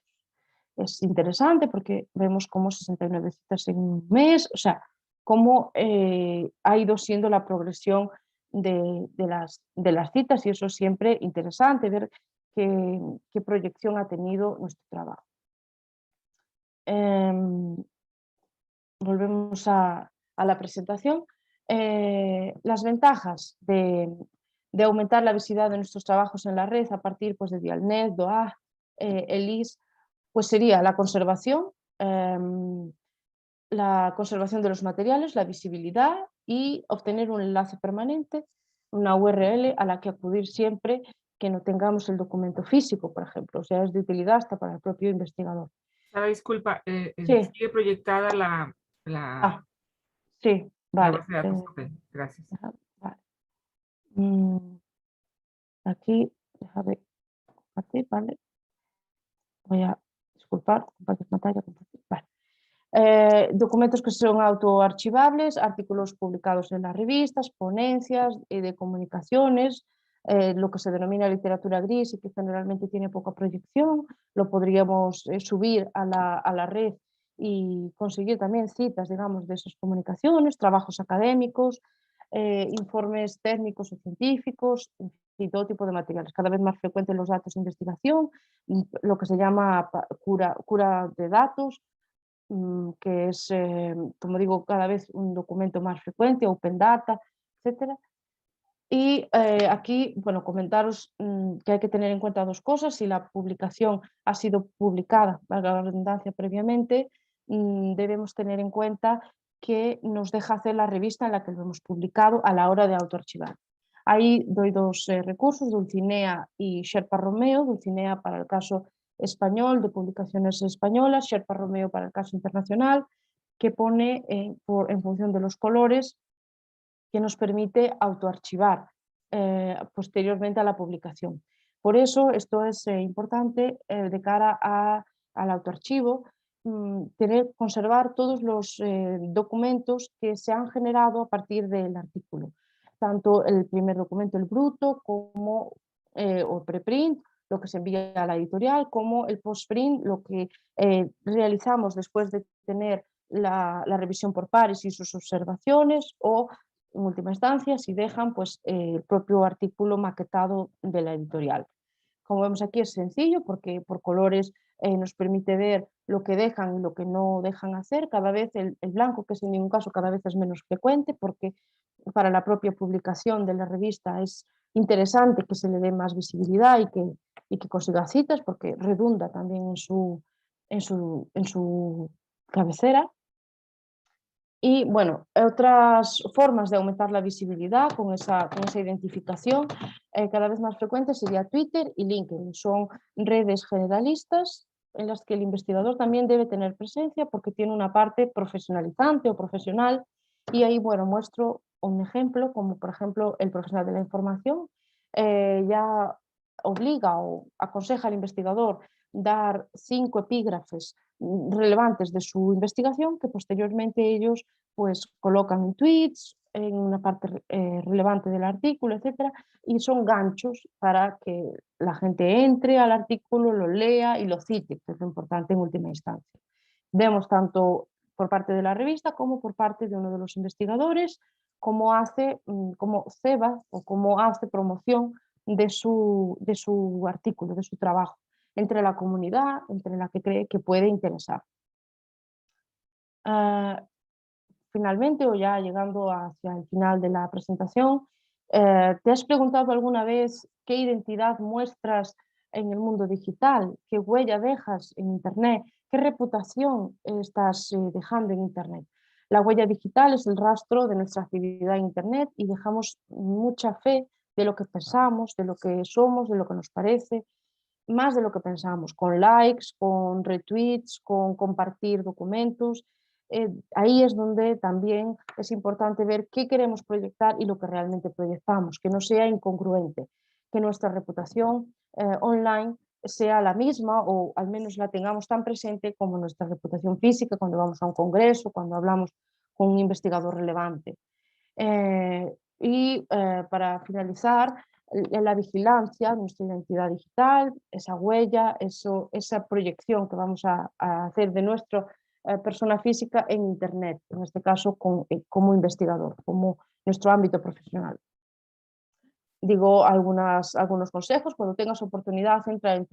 Es interesante porque vemos cómo 69 citas en un mes, o sea, cómo ha ido siendo la progresión de las citas, y eso es siempre interesante, ver qué proyección ha tenido nuestro trabajo. Volvemos a la presentación. Las ventajas de aumentar la visibilidad de nuestros trabajos en la red a partir, pues, de Dialnet, DOAG, ELIS, pues sería la conservación de los materiales, la visibilidad y obtener un enlace permanente, una URL a la que acudir siempre que no tengamos el documento físico, por ejemplo. O sea, es de utilidad hasta para el propio investigador. Sara, disculpa, Sí. sigue proyectada la Sí, vale. base de datos. Ok, gracias. Vale. Aquí, déjame compartir, ¿vale? Voy a disculpar, compartir pantalla, compartir. Vale. Documentos que son autoarchivables, artículos publicados en las revistas, ponencias de comunicaciones, lo que se denomina literatura gris y que generalmente tiene poca proyección, lo podríamos subir a la red y conseguir también citas, digamos, de esas comunicaciones, trabajos académicos, informes técnicos o científicos y todo tipo de materiales. Cada vez más frecuentes los datos de investigación, lo que se llama cura de datos, que es, como digo, cada vez un documento más frecuente, Open Data, etc. Y aquí, bueno, comentaros que hay que tener en cuenta 2 cosas. Si la publicación ha sido publicada, valga la redundancia, previamente, debemos tener en cuenta que nos deja hacer la revista en la que lo hemos publicado a la hora de autoarchivar. Ahí doy 2 recursos, Dulcinea y Sherpa Romeo. Dulcinea para el caso español, de publicaciones españolas, Sherpa Romeo para el caso internacional, que pone en función de los colores, que nos permite autoarchivar posteriormente a la publicación. Por eso esto es importante de cara al autoarchivo, conservar todos los documentos que se han generado a partir del artículo, tanto el primer documento, el bruto, como o preprint, lo que se envía a la editorial, como el postprint, lo que realizamos después de tener la revisión por pares y sus observaciones, o en última instancia, si dejan, pues, el propio artículo maquetado de la editorial. Como vemos aquí es sencillo porque por colores nos permite ver lo que dejan y lo que no dejan hacer. Cada vez el blanco, que es en ningún caso cada vez es menos frecuente, porque para la propia publicación de la revista es interesante que se le dé más visibilidad y que consiga citas, porque redunda también en su cabecera. Y bueno, otras formas de aumentar la visibilidad con esa identificación cada vez más frecuentes sería Twitter y LinkedIn. Son redes generalistas en las que el investigador también debe tener presencia porque tiene una parte profesionalizante o profesional, y ahí, bueno, muestro un ejemplo como por ejemplo el profesional de la información, ya obliga o aconseja al investigador dar 5 epígrafes relevantes de su investigación que posteriormente ellos pues colocan en tweets, en una parte relevante del artículo, etcétera, y son ganchos para que la gente entre al artículo, lo lea y lo cite, que es lo importante en última instancia. Vemos tanto por parte de la revista como por parte de uno de los investigadores cómo hace, cómo ceba o cómo hace promoción de su artículo, de su trabajo, entre la comunidad, entre la que cree que puede interesar. Finalmente, o ya llegando hacia el final de la presentación, ¿te has preguntado alguna vez qué identidad muestras en el mundo digital? ¿Qué huella dejas en Internet? ¿Qué reputación estás dejando en Internet? La huella digital es el rastro de nuestra actividad en Internet y dejamos mucha fe de lo que pensamos, de lo que somos, de lo que nos parece, más de lo que pensamos, con likes, con retweets, con compartir documentos. Ahí es donde también es importante ver qué queremos proyectar y lo que realmente proyectamos, que no sea incongruente, que nuestra reputación online sea la misma o al menos la tengamos tan presente como nuestra reputación física cuando vamos a un congreso, cuando hablamos con un investigador relevante. Para finalizar, la vigilancia, nuestra identidad digital, esa huella, esa proyección que vamos a hacer de nuestra persona física en Internet, en este caso como investigador, como nuestro ámbito profesional. Digo algunos consejos: cuando tengas oportunidad, entra en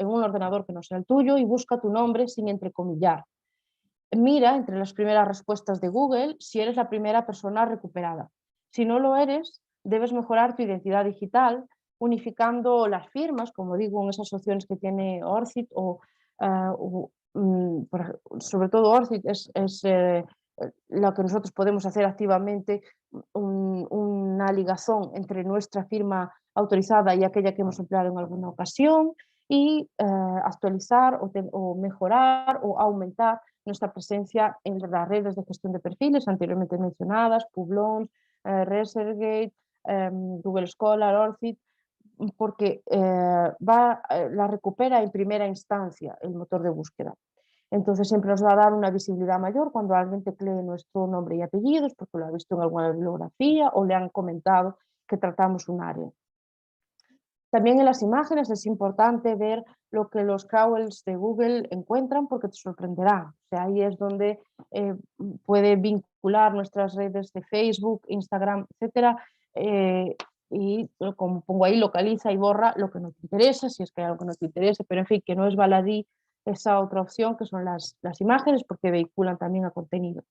un ordenador que no sea el tuyo y busca tu nombre sin entrecomillar. Mira entre las primeras respuestas de Google si eres la primera persona recuperada. Si no lo eres, debes mejorar tu identidad digital unificando las firmas, como digo, en esas opciones que tiene ORCID sobre todo ORCID es lo que nosotros podemos hacer activamente, una ligazón entre nuestra firma autorizada y aquella que hemos empleado en alguna ocasión y actualizar o mejorar o aumentar nuestra presencia en las redes de gestión de perfiles anteriormente mencionadas, Publons, ResearchGate, Google Scholar, ORCID, porque la recupera en primera instancia el motor de búsqueda. Entonces siempre nos va a dar una visibilidad mayor cuando alguien teclee nuestro nombre y apellidos porque lo ha visto en alguna bibliografía o le han comentado que tratamos un área. También en las imágenes es importante ver lo que los crawlers de Google encuentran porque te sorprenderá. O sea, ahí es donde puede vincular nuestras redes de Facebook, Instagram, etcétera, y como pongo ahí, localiza y borra lo que no te interesa, si es que hay algo que no te interese, pero en fin, que no es baladí esa otra opción que son las imágenes porque vehiculan también a contenido.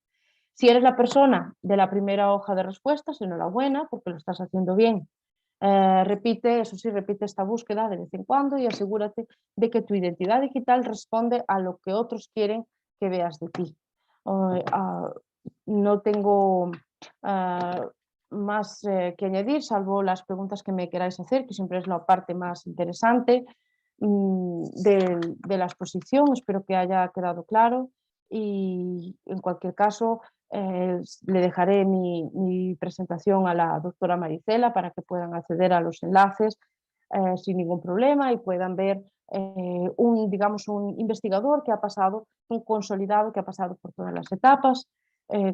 Si eres la persona de la primera hoja de respuestas, enhorabuena porque lo estás haciendo bien. Repite esta búsqueda de vez en cuando y asegúrate de que tu identidad digital responde a lo que otros quieren que veas de ti. No tengo más que añadir, salvo las preguntas que me queráis hacer, que siempre es la parte más interesante de la exposición. Espero que haya quedado claro y en cualquier caso le dejaré mi presentación a la doctora Marisela para que puedan acceder a los enlaces sin ningún problema y puedan ver un investigador que ha pasado, un consolidado que ha pasado por todas las etapas,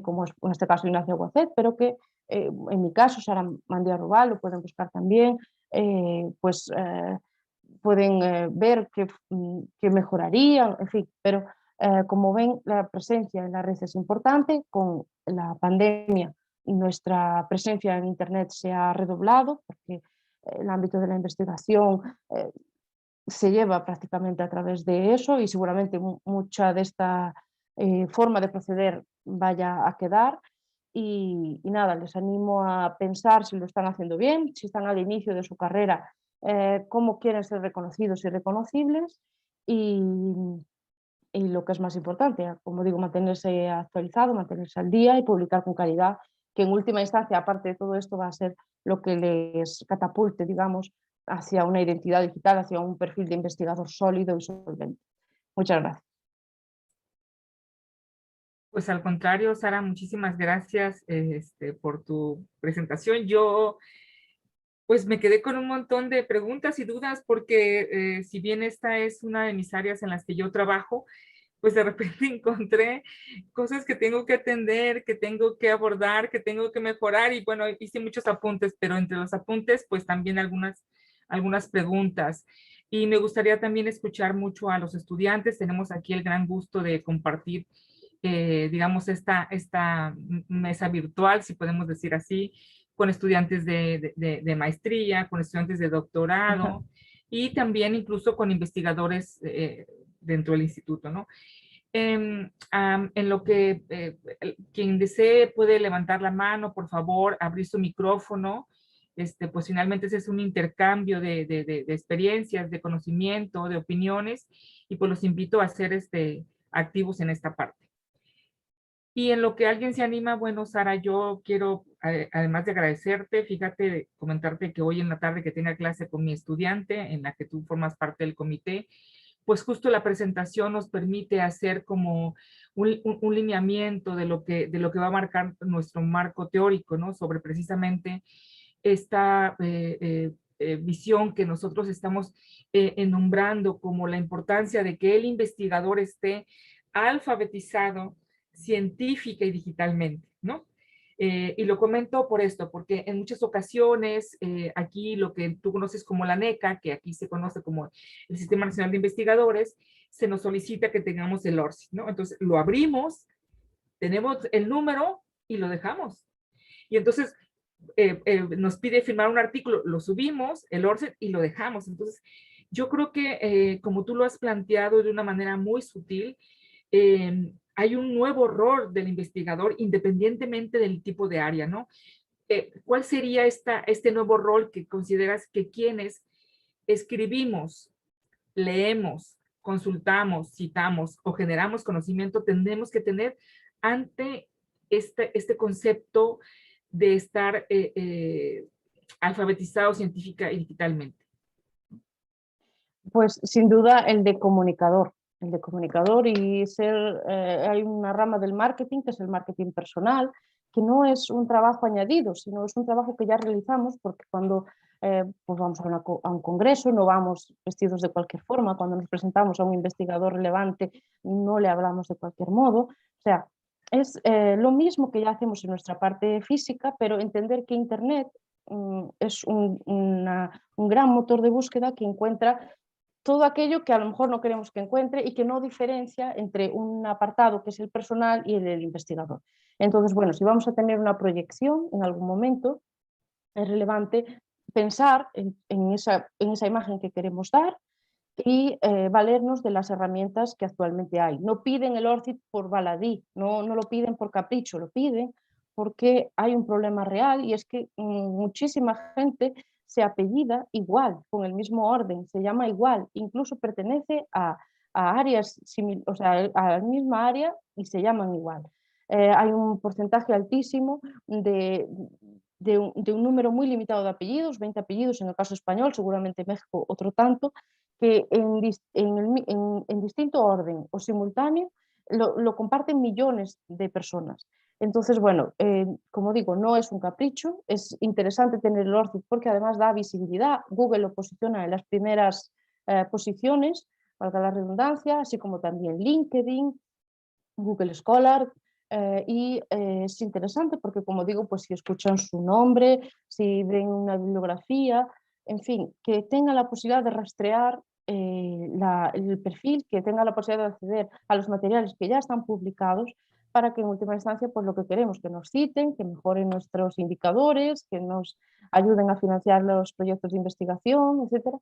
como es en este caso Ignacio Aguacet, pero que en mi caso Sara Mandía Rubal, lo pueden buscar también, pueden ver que mejorarían, en fin, pero como ven, la presencia en la red es importante. Con la pandemia, nuestra presencia en Internet se ha redoblado porque el ámbito de la investigación se lleva prácticamente a través de eso y seguramente mucha de esta forma de proceder vaya a quedar. Y nada, les animo a pensar si lo están haciendo bien, si están al inicio de su carrera, cómo quieren ser reconocidos y reconocibles y lo que es más importante, como digo, mantenerse actualizado, mantenerse al día y publicar con calidad, que en última instancia, aparte de todo esto, va a ser lo que les catapulte, digamos, hacia una identidad digital, hacia un perfil de investigador sólido y solvente. Muchas gracias. Pues al contrario, Sara, muchísimas gracias por tu presentación. Yo pues me quedé con un montón de preguntas y dudas porque si bien esta es una de mis áreas en las que yo trabajo, pues de repente encontré cosas que tengo que atender, que tengo que abordar, que tengo que mejorar y bueno, hice muchos apuntes, pero entre los apuntes pues también algunas preguntas. Y me gustaría también escuchar mucho a los estudiantes. Tenemos aquí el gran gusto de compartir, digamos, esta mesa virtual, si podemos decir así, con estudiantes de maestría, con estudiantes de doctorado y también incluso con investigadores dentro del instituto, ¿no? En lo que quien desee puede levantar la mano, por favor, abrir su micrófono. Pues finalmente ese es un intercambio de experiencias, de conocimiento, de opiniones, y pues los invito a ser activos en esta parte. Y en lo que alguien se anima, bueno, Sara, yo quiero, además de agradecerte, fíjate, comentarte que hoy en la tarde que tenga clase con mi estudiante, en la que tú formas parte del comité, pues justo la presentación nos permite hacer como un lineamiento de lo que va a marcar nuestro marco teórico, ¿no? Sobre precisamente esta visión que nosotros estamos enombrando como la importancia de que el investigador esté alfabetizado científica y digitalmente, ¿no? Y lo comento por esto, porque en muchas ocasiones aquí lo que tú conoces como la NECA, que aquí se conoce como el Sistema Nacional de Investigadores, se nos solicita que tengamos el ORCID, ¿no? Entonces lo abrimos, tenemos el número y lo dejamos. Y entonces nos pide firmar un artículo, lo subimos, el ORCID, y lo dejamos. Entonces, yo creo que como tú lo has planteado de una manera muy sutil, hay un nuevo rol del investigador independientemente del tipo de área, ¿no? ¿Cuál sería este nuevo rol que consideras que quienes escribimos, leemos, consultamos, citamos o generamos conocimiento tenemos que tener ante este concepto de estar alfabetizado científica y digitalmente? Pues sin duda el de comunicador y ser, hay una rama del marketing que es el marketing personal, que no es un trabajo añadido, sino es un trabajo que ya realizamos porque cuando pues vamos a un congreso no vamos vestidos de cualquier forma, cuando nos presentamos a un investigador relevante no le hablamos de cualquier modo, o sea, es lo mismo que ya hacemos en nuestra parte física, pero entender que Internet es un gran motor de búsqueda que encuentra todo aquello que a lo mejor no queremos que encuentre y que no diferencia entre un apartado que es el personal y el del investigador. Entonces, bueno, si vamos a tener una proyección en algún momento, es relevante pensar en esa imagen que queremos dar y valernos de las herramientas que actualmente hay. No piden el ORCID por baladí, no lo piden por capricho, lo piden porque hay un problema real y es que muchísima gente se apellida igual, con el mismo orden, se llama igual, incluso pertenece a áreas, o sea, a la misma área y se llaman igual. Hay un porcentaje altísimo de un número muy limitado de apellidos, 20 apellidos en el caso español, seguramente en México otro tanto, que en distinto orden o simultáneo lo comparten millones de personas. Entonces, bueno, como digo, no es un capricho, es interesante tener el ORCID porque además da visibilidad. Google lo posiciona en las primeras posiciones, valga la redundancia, así como también LinkedIn, Google Scholar, y es interesante porque, como digo, pues si escuchan su nombre, si ven una bibliografía, en fin, que tengan la posibilidad de rastrear el perfil, que tengan la posibilidad de acceder a los materiales que ya están publicados para que en última instancia pues lo que queremos, que nos citen, que mejoren nuestros indicadores, que nos ayuden a financiar los proyectos de investigación, etcétera.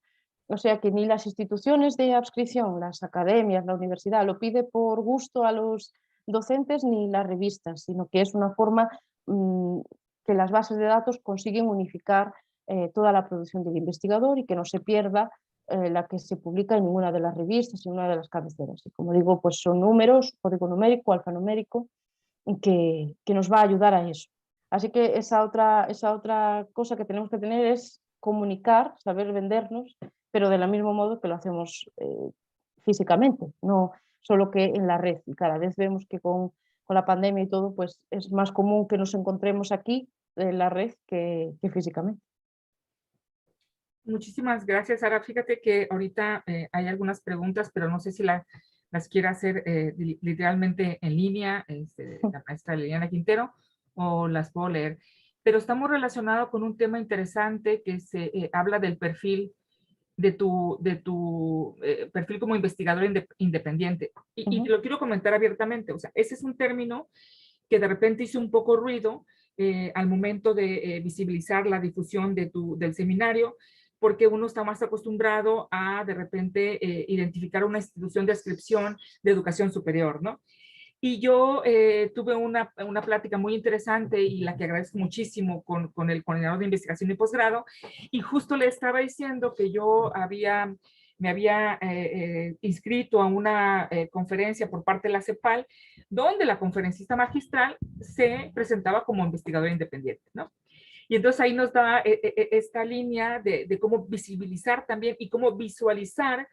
O sea que ni las instituciones de adscripción, las academias, la universidad, lo pide por gusto a los docentes ni las revistas, sino que es una forma que las bases de datos consiguen unificar toda la producción del investigador y que no se pierda la que se publica en ninguna de las revistas, en una de las cabeceras. Y como digo, pues son números, código numérico, alfanumérico, que nos va a ayudar a eso. Así que esa otra cosa que tenemos que tener es comunicar, saber vendernos, pero de la mismo modo que lo hacemos físicamente, no solo que en la red. Y cada vez vemos que con la pandemia y todo, pues es más común que nos encontremos aquí en la red que físicamente. Muchísimas gracias, Sara. Fíjate que ahorita hay algunas preguntas, pero no sé si las quiere hacer literalmente en línea, la maestra Liliana Quintero, o las puedo leer. Pero estamos relacionados con un tema interesante que se habla del perfil de tu perfil como investigador independiente. Y lo quiero comentar abiertamente. O sea, ese es un término que de repente hizo un poco ruido al momento de visibilizar la difusión del seminario, porque uno está más acostumbrado a de repente identificar una institución de adscripción de educación superior, ¿no? Y yo tuve una plática muy interesante y la que agradezco muchísimo con el coordinador de investigación y posgrado, y justo le estaba diciendo que yo me había inscrito a una conferencia por parte de la CEPAL, donde la conferencista magistral se presentaba como investigadora independiente, ¿no? Y entonces ahí nos da esta línea de cómo visibilizar también y cómo visualizar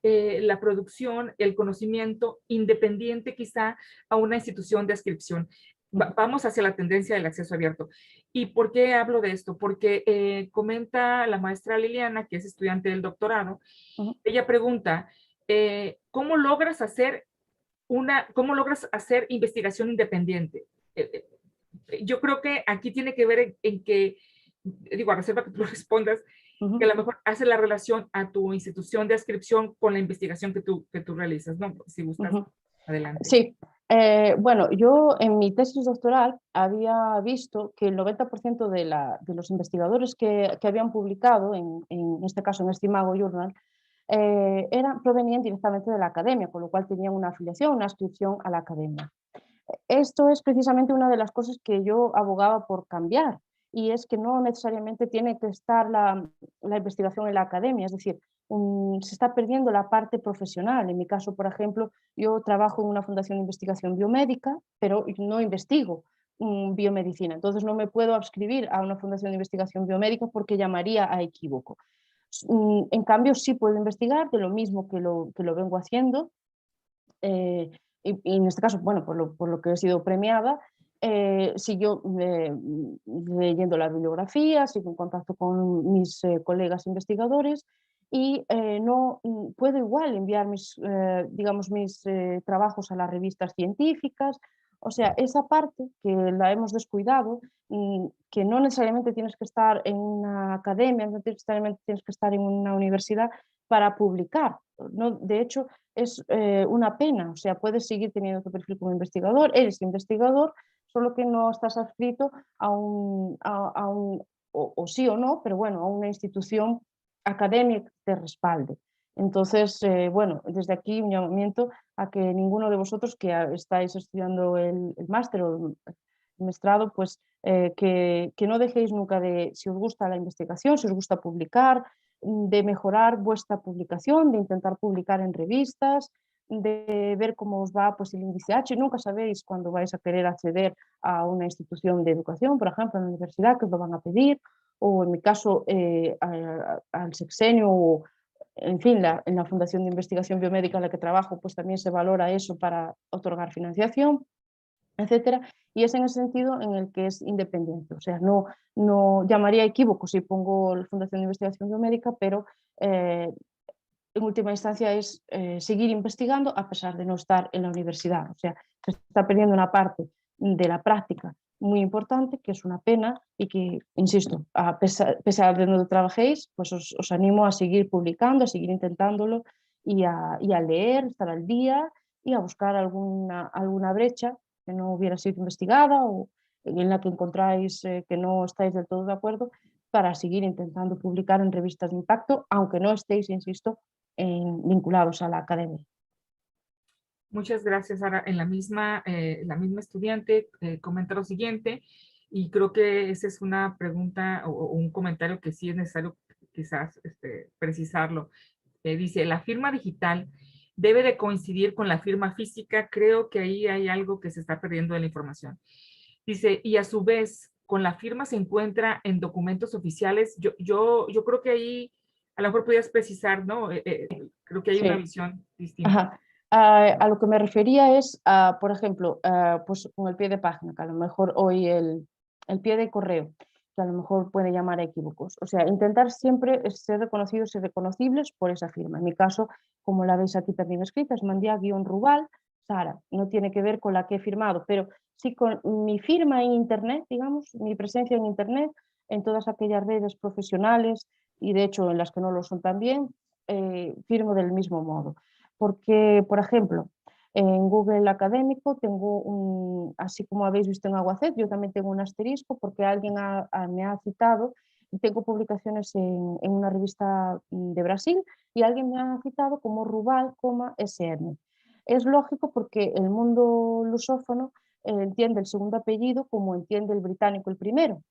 la producción, el conocimiento independiente quizá a una institución de adscripción. Vamos hacia la tendencia del acceso abierto. ¿Y por qué hablo de esto? Porque comenta la maestra Liliana, que es estudiante del doctorado, ella pregunta, ¿cómo logras hacer investigación independiente? Yo creo que aquí tiene que ver en que, digo, a reserva que tú respondas, que a lo mejor hace la relación a tu institución de adscripción con la investigación que tú realizas, ¿no? Si gustas, adelante. Sí, bueno, yo en mi tesis doctoral había visto que el 90% de los investigadores que habían publicado, en este caso en este Imago Journal, provenían directamente de la academia, con lo cual tenían una afiliación, una inscripción a la academia. Esto es precisamente una de las cosas que yo abogaba por cambiar, y es que no necesariamente tiene que estar la investigación en la academia, es decir, se está perdiendo la parte profesional. En mi caso, por ejemplo, yo trabajo en una fundación de investigación biomédica, pero no investigo biomedicina, entonces no me puedo adscribir a una fundación de investigación biomédica porque llamaría a equívoco. En cambio, sí puedo investigar de lo mismo que lo vengo haciendo, y en este caso, bueno, por lo que he sido premiada, sigo leyendo la bibliografía, sigo en contacto con mis colegas investigadores, y no puedo igual enviar digamos, mis trabajos a las revistas científicas. O sea, esa parte que la hemos descuidado, que no necesariamente tienes que estar en una academia, no necesariamente tienes que estar en una universidad para publicar, ¿no? De hecho, es una pena. O sea, puedes seguir teniendo tu perfil como investigador, eres investigador, solo que no estás adscrito a o sí o no, pero bueno, a una institución académica que te respalde. Entonces, bueno, desde aquí un llamamiento a que ninguno de vosotros que estáis estudiando el máster o el maestrado, pues que no dejéis nunca si os gusta la investigación, si os gusta publicar, de mejorar vuestra publicación, de intentar publicar en revistas, de ver cómo os va, pues, el índice H. Nunca sabéis cuándo vais a querer acceder a una institución de educación, por ejemplo, en la universidad, que os lo van a pedir, o en mi caso al sexenio, o en fin, en la Fundación de Investigación Biomédica en la que trabajo, pues también se valora eso para otorgar financiación, etcétera. Y es en ese sentido en el que es independiente. O sea, no llamaría equívoco si pongo la Fundación de Investigación Biomédica, pero en última instancia es seguir investigando a pesar de no estar en la universidad. O sea, se está perdiendo una parte de la práctica muy importante, que es una pena, y que, insisto, pese a de donde trabajéis, pues os animo a seguir publicando, a seguir intentándolo, y a leer, estar al día, y a buscar alguna brecha que no hubiera sido investigada, o en la que encontráis que no estáis del todo de acuerdo, para seguir intentando publicar en revistas de impacto, aunque no estéis, insisto, vinculados a la academia. Muchas gracias, Sara. En la misma estudiante comenta lo siguiente, y creo que esa es una pregunta o un comentario que sí es necesario quizás precisarlo. Dice, la firma digital debe de coincidir con la firma física. Creo que ahí hay algo que se está perdiendo de la información. Dice, y a su vez, con la firma se encuentra en documentos oficiales. Yo creo que ahí a lo mejor podrías precisar, ¿no? Creo que hay una visión distinta. Ajá. A lo que me refería es, por ejemplo, pues con el pie de página, que a lo mejor hoy el pie de correo. que a lo mejor puede llamar a equívocos. O sea, intentar siempre ser reconocidos y reconocibles por esa firma. En mi caso, como la veis aquí también escrita, es Mandiá-Rubal Sara. No tiene que ver con la que he firmado, pero sí con mi firma en Internet, digamos, mi presencia en Internet, en todas aquellas redes profesionales y de hecho en las que no lo son también, firmo del mismo modo. Porque, por ejemplo, en Google Académico tengo así como habéis visto en Aguacet, yo también tengo un asterisco porque alguien me ha citado, tengo publicaciones en una revista de Brasil y alguien me ha citado como Rubal, SM. Es lógico porque el mundo lusófono entiende el segundo apellido como entiende el británico el primero,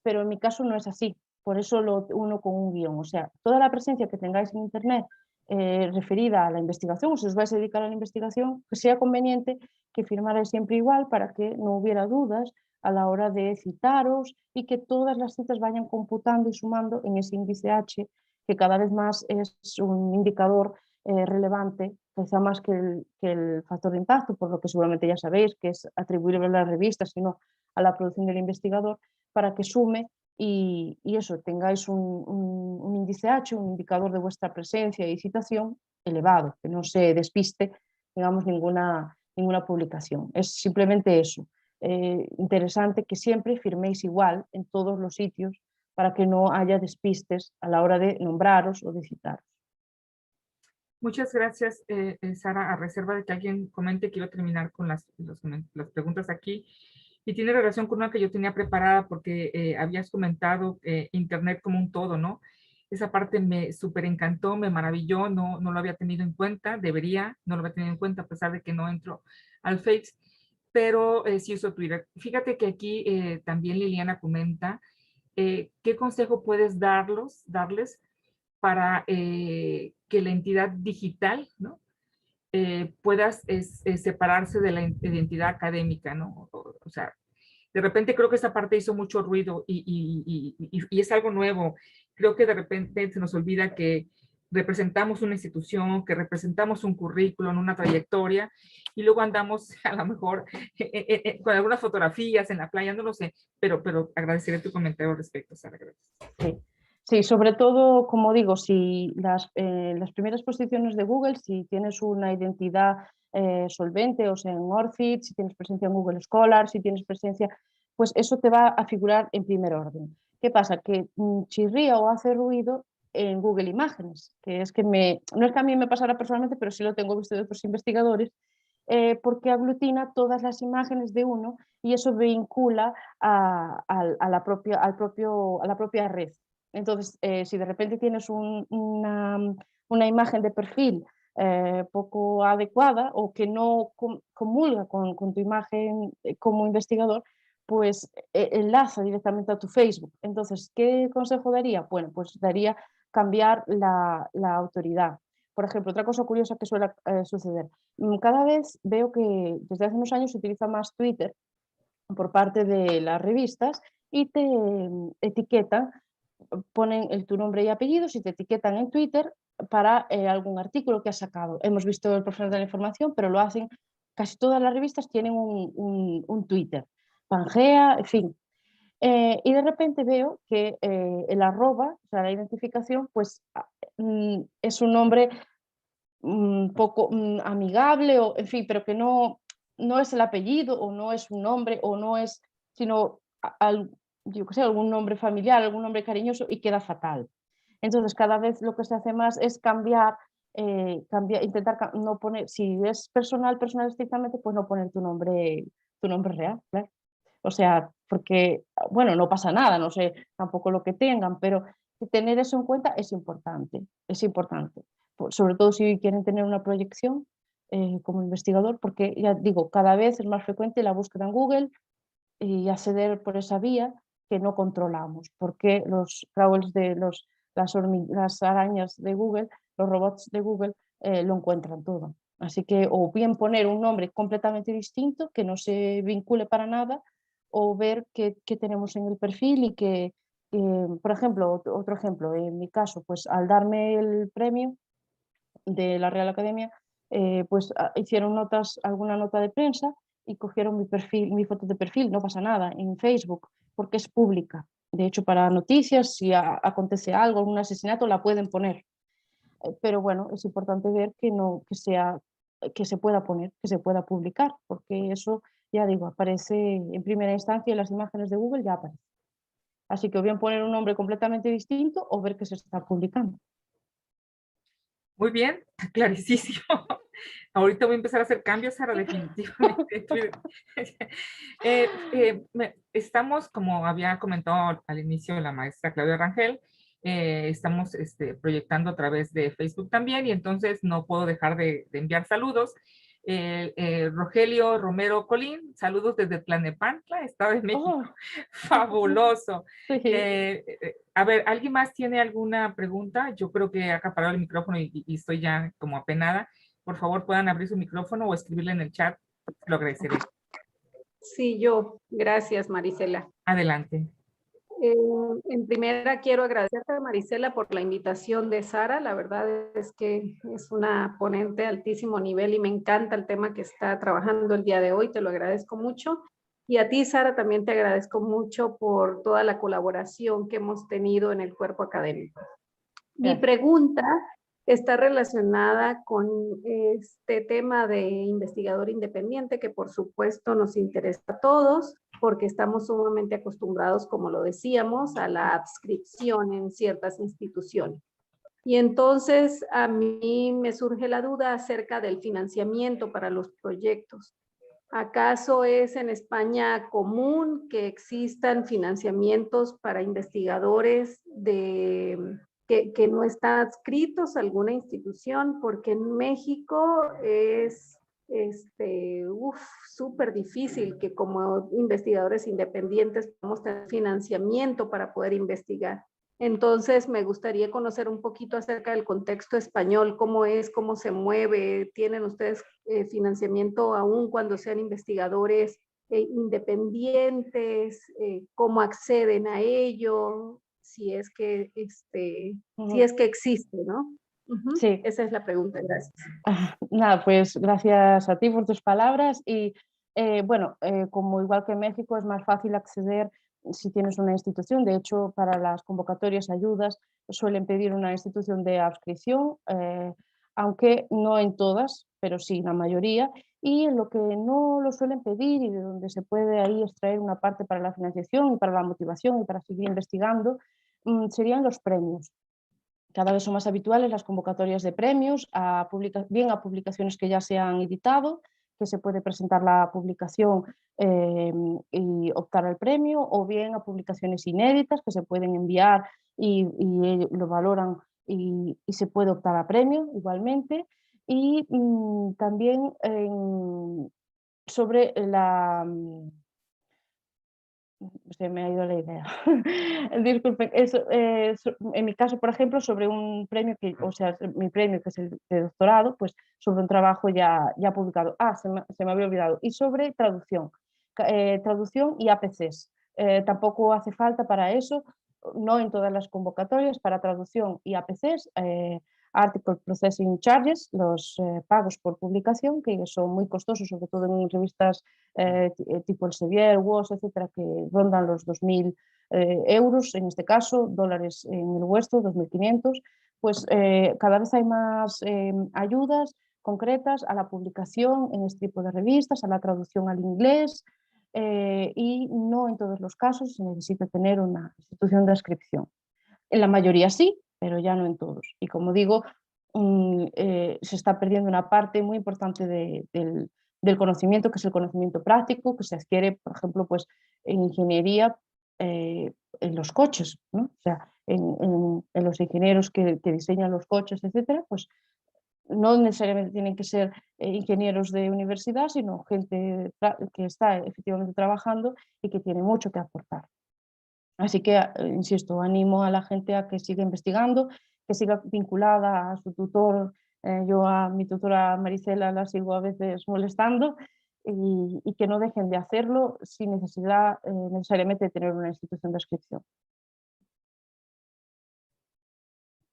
pero en mi caso no es así, por eso lo uno con un guión. O sea, toda la presencia que tengáis en Internet referida a la investigación, o si os vais a dedicar a la investigación, que sea conveniente que firmarais siempre igual para que no hubiera dudas a la hora de citaros y que todas las citas vayan computando y sumando en ese índice H, que cada vez más es un indicador relevante, quizá más que el factor de impacto, por lo que seguramente ya sabéis, que es atribuible a las revistas, sino a la producción del investigador, para que sume y eso, tengáis un índice H, un indicador de vuestra presencia y citación elevado, que no se despiste, digamos, ninguna publicación. Es simplemente eso. Interesante que siempre firméis igual en todos los sitios para que no haya despistes a la hora de nombraros o de citaros. Muchas gracias, Sara. A reserva de que alguien comente, quiero terminar con las preguntas aquí. Y tiene relación con una que yo tenía preparada porque habías comentado Internet como un todo, ¿no? Esa parte me súper encantó, me maravilló, no lo había tenido en cuenta, no lo había tenido en cuenta a pesar de que no entro al Face, pero sí uso Twitter. Fíjate que aquí también Liliana comenta, ¿qué consejo puedes darles para que la entidad digital, ¿no? Puedas separarse de la identidad académica, ¿no? O sea, de repente creo que esa parte hizo mucho ruido y es algo nuevo. Creo que de repente se nos olvida que representamos una institución, que representamos un currículum, una trayectoria, y luego andamos a lo mejor con algunas fotografías en la playa, no lo sé, pero agradeceré tu comentario al respecto, Sara. Gracias. Sí. Sí, sobre todo, como digo, si las primeras posiciones de Google, si tienes una identidad solvente, o sea, en ORCID, si tienes presencia en Google Scholar, si tienes presencia, pues eso te va a figurar en primer orden. ¿Qué pasa? Que chirría o hace ruido en Google Imágenes, que es que no es que a mí me pasara personalmente, pero sí lo tengo visto de otros investigadores, porque aglutina todas las imágenes de uno y eso vincula a la propia red. Entonces, si de repente tienes una imagen de perfil poco adecuada o que no comulga con tu imagen como investigador, pues enlaza directamente a tu Facebook. Entonces, ¿qué consejo daría? Bueno, pues daría cambiar la autoridad. Por ejemplo, otra cosa curiosa que suele suceder. Cada vez veo que desde hace unos años se utiliza más Twitter por parte de las revistas y te etiquetan, ponen tu nombre y apellidos y te etiquetan en Twitter para algún artículo que has sacado. Hemos visto el profesional de la información, pero lo hacen, casi todas las revistas tienen un Twitter. Pangea, en fin. Y de repente veo que el arroba, o sea, la identificación, pues es un nombre poco amigable, o, en fin, pero que no es el apellido o no es un nombre o no es, sino yo que sé, algún nombre familiar, algún nombre cariñoso y queda fatal. Entonces cada vez lo que se hace más es intentar no poner, si es personal estrictamente, pues no poner tu nombre real, claro. O sea, porque, bueno, no pasa nada, no sé tampoco lo que tengan, pero tener eso en cuenta es importante, es importante. Sobre todo si quieren tener una proyección como investigador, porque ya digo, cada vez es más frecuente la búsqueda en Google y acceder por esa vía que no controlamos, porque los crawlers las arañas de Google, los robots de Google lo encuentran todo. Así que o bien poner un nombre completamente distinto que no se vincule para nada, o ver qué tenemos en el perfil y que, por ejemplo, otro ejemplo, en mi caso, pues al darme el premio de la Real Academia, pues hicieron alguna nota de prensa y cogieron mi foto de perfil, no pasa nada, en Facebook, porque es pública. De hecho, para noticias, si acontece algo, algún asesinato, la pueden poner. Pero bueno, es importante ver que, no, que se pueda poner, que se pueda publicar, porque eso, ya digo, aparece en primera instancia en las imágenes de Google, ya aparece. Así que o bien poner un nombre completamente distinto o ver que se está publicando. Muy bien, clarísimo. Ahorita voy a empezar a hacer cambios, Sara, definitivamente. Estamos, como había comentado al inicio la maestra Claudia Rangel, estamos proyectando a través de Facebook también, y entonces no puedo dejar de enviar saludos. Rogelio Romero Colín, saludos desde Tlalnepantla, Estado de México. Oh, Fabuloso. sí. A ver, ¿alguien más tiene alguna pregunta? Yo creo que ha acaparado el micrófono y estoy ya como apenada. Por favor, puedan abrir su micrófono o escribirle en el chat. Lo agradeceré. Sí, yo. Gracias, Marisela. Adelante. En primera, quiero agradecerte a Marisela por la invitación de Sara. La verdad es que es una ponente de altísimo nivel y me encanta el tema que está trabajando el día de hoy. Te lo agradezco mucho. Y a ti, Sara, también te agradezco mucho por toda la colaboración que hemos tenido en el cuerpo académico. Mi pregunta está relacionada con este tema de investigador independiente, que por supuesto nos interesa a todos, porque estamos sumamente acostumbrados, como lo decíamos, a la adscripción en ciertas instituciones. Y entonces a mí me surge la duda acerca del financiamiento para los proyectos. ¿Acaso es en España común que existan financiamientos para investigadores que no están adscritos a alguna institución? Porque en México es súper difícil que como investigadores independientes podamos tener financiamiento para poder investigar. Entonces, me gustaría conocer un poquito acerca del contexto español, cómo es, cómo se mueve, tienen ustedes financiamiento aún cuando sean investigadores independientes, cómo acceden a ello, si es que, si es que existe, ¿no? Sí. Esa es la pregunta, gracias. Nada, pues gracias a ti por tus palabras y bueno, como igual que en México es más fácil acceder si tienes una institución. De hecho, para las convocatorias ayudas suelen pedir una institución de adscripción, aunque no en todas, pero sí en la mayoría. Y en lo que no lo suelen pedir y de donde se puede ahí extraer una parte para la financiación y para la motivación y para seguir investigando, serían los premios. Cada vez son más habituales las convocatorias de premios, bien a publicaciones que ya se han editado, que se puede presentar la publicación y optar al premio, o bien a publicaciones inéditas que se pueden enviar y lo valoran y se puede optar a premio igualmente. Y también sobre la... Se me ha ido la idea. Disculpen, en mi caso, por ejemplo, sobre un premio que, o sea, mi premio que es el de doctorado, pues sobre un trabajo ya publicado. Se me había olvidado. Y sobre traducción, traducción y APCs. Tampoco hace falta para eso, no en todas las convocatorias, para traducción y APCs, Article Processing Charges, los pagos por publicación, que son muy costosos, sobre todo en revistas tipo el Sevier, WOS, etcétera, que rondan los 2.000 euros, en este caso, dólares en el vuestro, 2.500. Pues cada vez hay más ayudas concretas a la publicación en este tipo de revistas, a la traducción al inglés, y no en todos los casos se necesita tener una institución de adscripción. En la mayoría sí, pero ya no en todos. Y como digo, se está perdiendo una parte muy importante del conocimiento, que es el conocimiento práctico, que se adquiere, por ejemplo, pues, en ingeniería, en los coches, ¿no? O sea, en los ingenieros que diseñan los coches, etcétera, pues no necesariamente tienen que ser ingenieros de universidad, sino gente que está efectivamente trabajando y que tiene mucho que aportar. Así que, insisto, animo a la gente a que siga investigando, que siga vinculada a su tutor. Yo a mi tutora Marisela la sigo a veces molestando y que no dejen de hacerlo sin necesidad necesariamente de tener una institución de adscripción.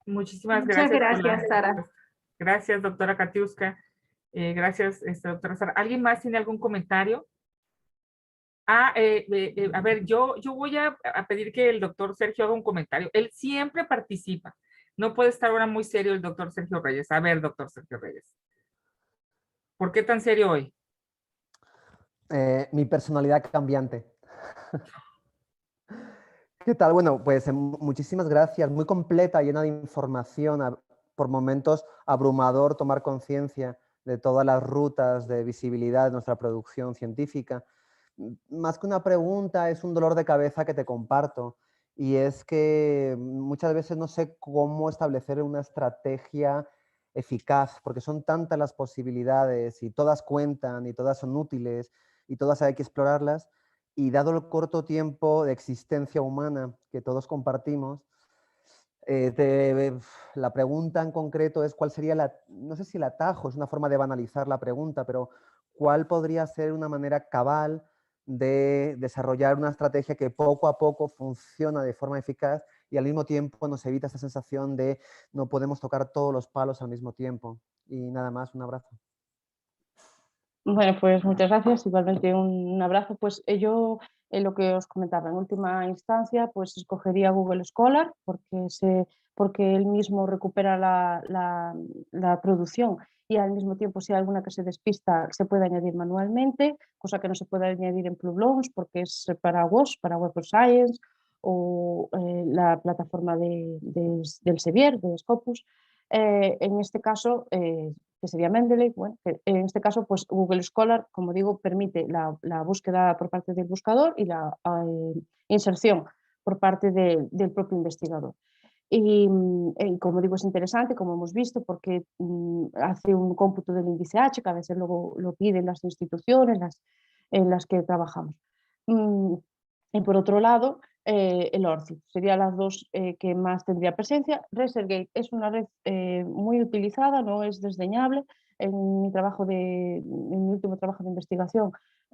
Muchísimas Muchas gracias. gracias, Sara. Gracias, doctora Katiuska. Gracias, doctora Sara. ¿Alguien más tiene algún comentario? A ver, yo voy a pedir que el doctor Sergio haga un comentario. Él siempre participa. No puede estar ahora muy serio el doctor Sergio Reyes. A ver, doctor Sergio Reyes, ¿por qué tan serio hoy? Mi personalidad cambiante. ¿Qué tal? Bueno, pues muchísimas gracias. Muy completa, llena de información. Por momentos abrumador tomar conciencia de todas las rutas de visibilidad de nuestra producción científica. Más que una pregunta, es un dolor de cabeza que te comparto. Y es que muchas veces no sé cómo establecer una estrategia eficaz, porque son tantas las posibilidades y todas cuentan y todas son útiles y todas hay que explorarlas. Y dado el corto tiempo de existencia humana que todos compartimos, la pregunta en concreto es cuál sería no sé si el atajo, es una forma de banalizar la pregunta, pero cuál podría ser una manera cabal de desarrollar una estrategia que poco a poco funciona de forma eficaz y al mismo tiempo nos evita esa sensación de no podemos tocar todos los palos al mismo tiempo. Y nada más, un abrazo. Bueno, pues muchas gracias. Igualmente un abrazo. Pues yo, lo que os comentaba, en última instancia, pues escogería Google Scholar porque él mismo recupera la producción y al mismo tiempo, si hay alguna que se despista, se puede añadir manualmente, cosa que no se puede añadir en Plugloans porque es para WOS, para Web of Science, o la plataforma del Sevier, de Scopus. En este caso, que sería Mendeley, bueno, que en este caso pues Google Scholar, como digo, permite la búsqueda por parte del buscador y la inserción por parte del propio investigador. Y como digo, es interesante, como hemos visto, porque hace un cómputo del índice H, que a veces luego lo piden las instituciones en las que trabajamos. Y por otro lado, el ORCID, serían las dos que más tendría presencia. ResearchGate es una red muy utilizada, no es desdeñable. En mi último trabajo de investigación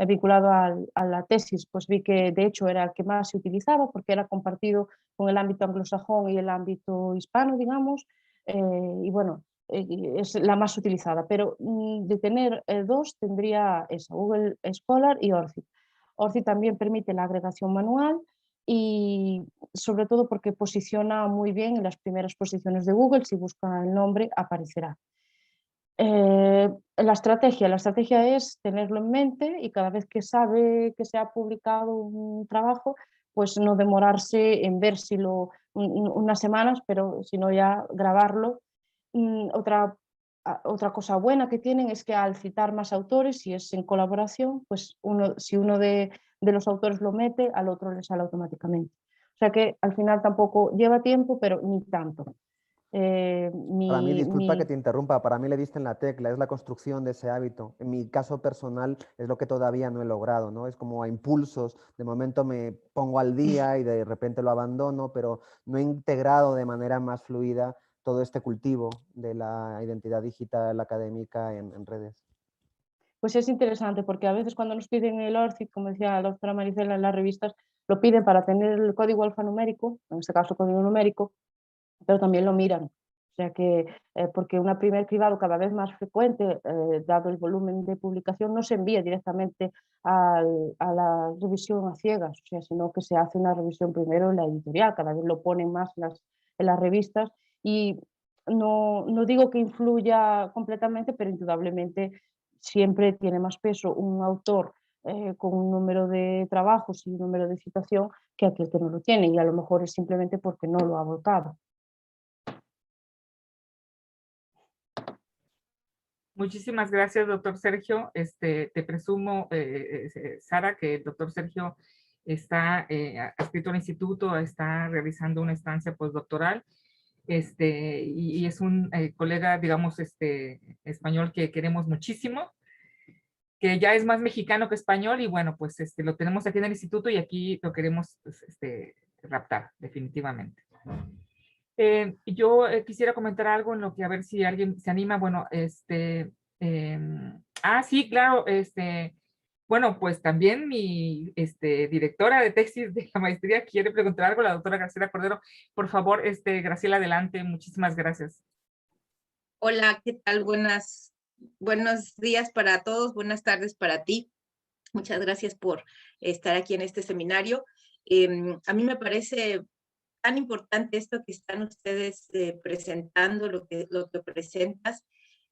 vinculado a la tesis, pues vi que de hecho era el que más se utilizaba porque era compartido con el ámbito anglosajón y el ámbito hispano, digamos, y bueno, es la más utilizada, pero de tener dos tendría esa, Google Scholar y ORCID. ORCID también permite la agregación manual y sobre todo porque posiciona muy bien en las primeras posiciones de Google, si busca el nombre aparecerá. La estrategia es tenerlo en mente y cada vez que sabe que se ha publicado un trabajo, pues no demorarse en ver si unas semanas, pero si no ya grabarlo. Otra cosa buena que tienen es que al citar más autores, si es en colaboración, pues si uno de los autores lo mete, al otro le sale automáticamente. O sea que al final tampoco lleva tiempo, pero ni tanto. Para mí, disculpa que te interrumpa, para mí le diste en la tecla, es la construcción de ese hábito. En mi caso personal es lo que todavía no he logrado, ¿no? Es como a impulsos, de momento me pongo al día y de repente lo abandono, pero no he integrado de manera más fluida todo este cultivo de la identidad digital académica en redes. Pues es interesante porque a veces cuando nos piden el ORCID, como decía la doctora Maricela en las revistas, lo piden para tener el código alfanumérico, en este caso código numérico, pero también lo miran. O sea que, porque un primer cribado cada vez más frecuente, dado el volumen de publicación, no se envía directamente a la revisión a ciegas, o sea, sino que se hace una revisión primero en la editorial, cada vez lo ponen más en las revistas y no digo que influya completamente, pero indudablemente siempre tiene más peso un autor con un número de trabajos y un número de citación que aquel que no lo tiene, y a lo mejor es simplemente porque no lo ha votado. Muchísimas gracias, doctor Sergio. Te presumo, Sara, que el doctor Sergio está adscrito al instituto, está realizando una estancia postdoctoral, y es un colega, digamos, español que queremos muchísimo, que ya es más mexicano que español, y bueno, pues lo tenemos aquí en el instituto y aquí lo queremos pues, raptar, definitivamente. Yo quisiera comentar algo en lo que a ver si alguien se anima. Bueno, sí, claro, bueno, pues también mi directora de tesis de la maestría quiere preguntar algo, la doctora Graciela Cordero. Por favor, Graciela, adelante. Muchísimas gracias. Hola, ¿qué tal? Buenos días para todos, buenas tardes para ti. Muchas gracias por estar aquí en este seminario. A mí me parece tan importante esto que están ustedes presentando, lo que presentas.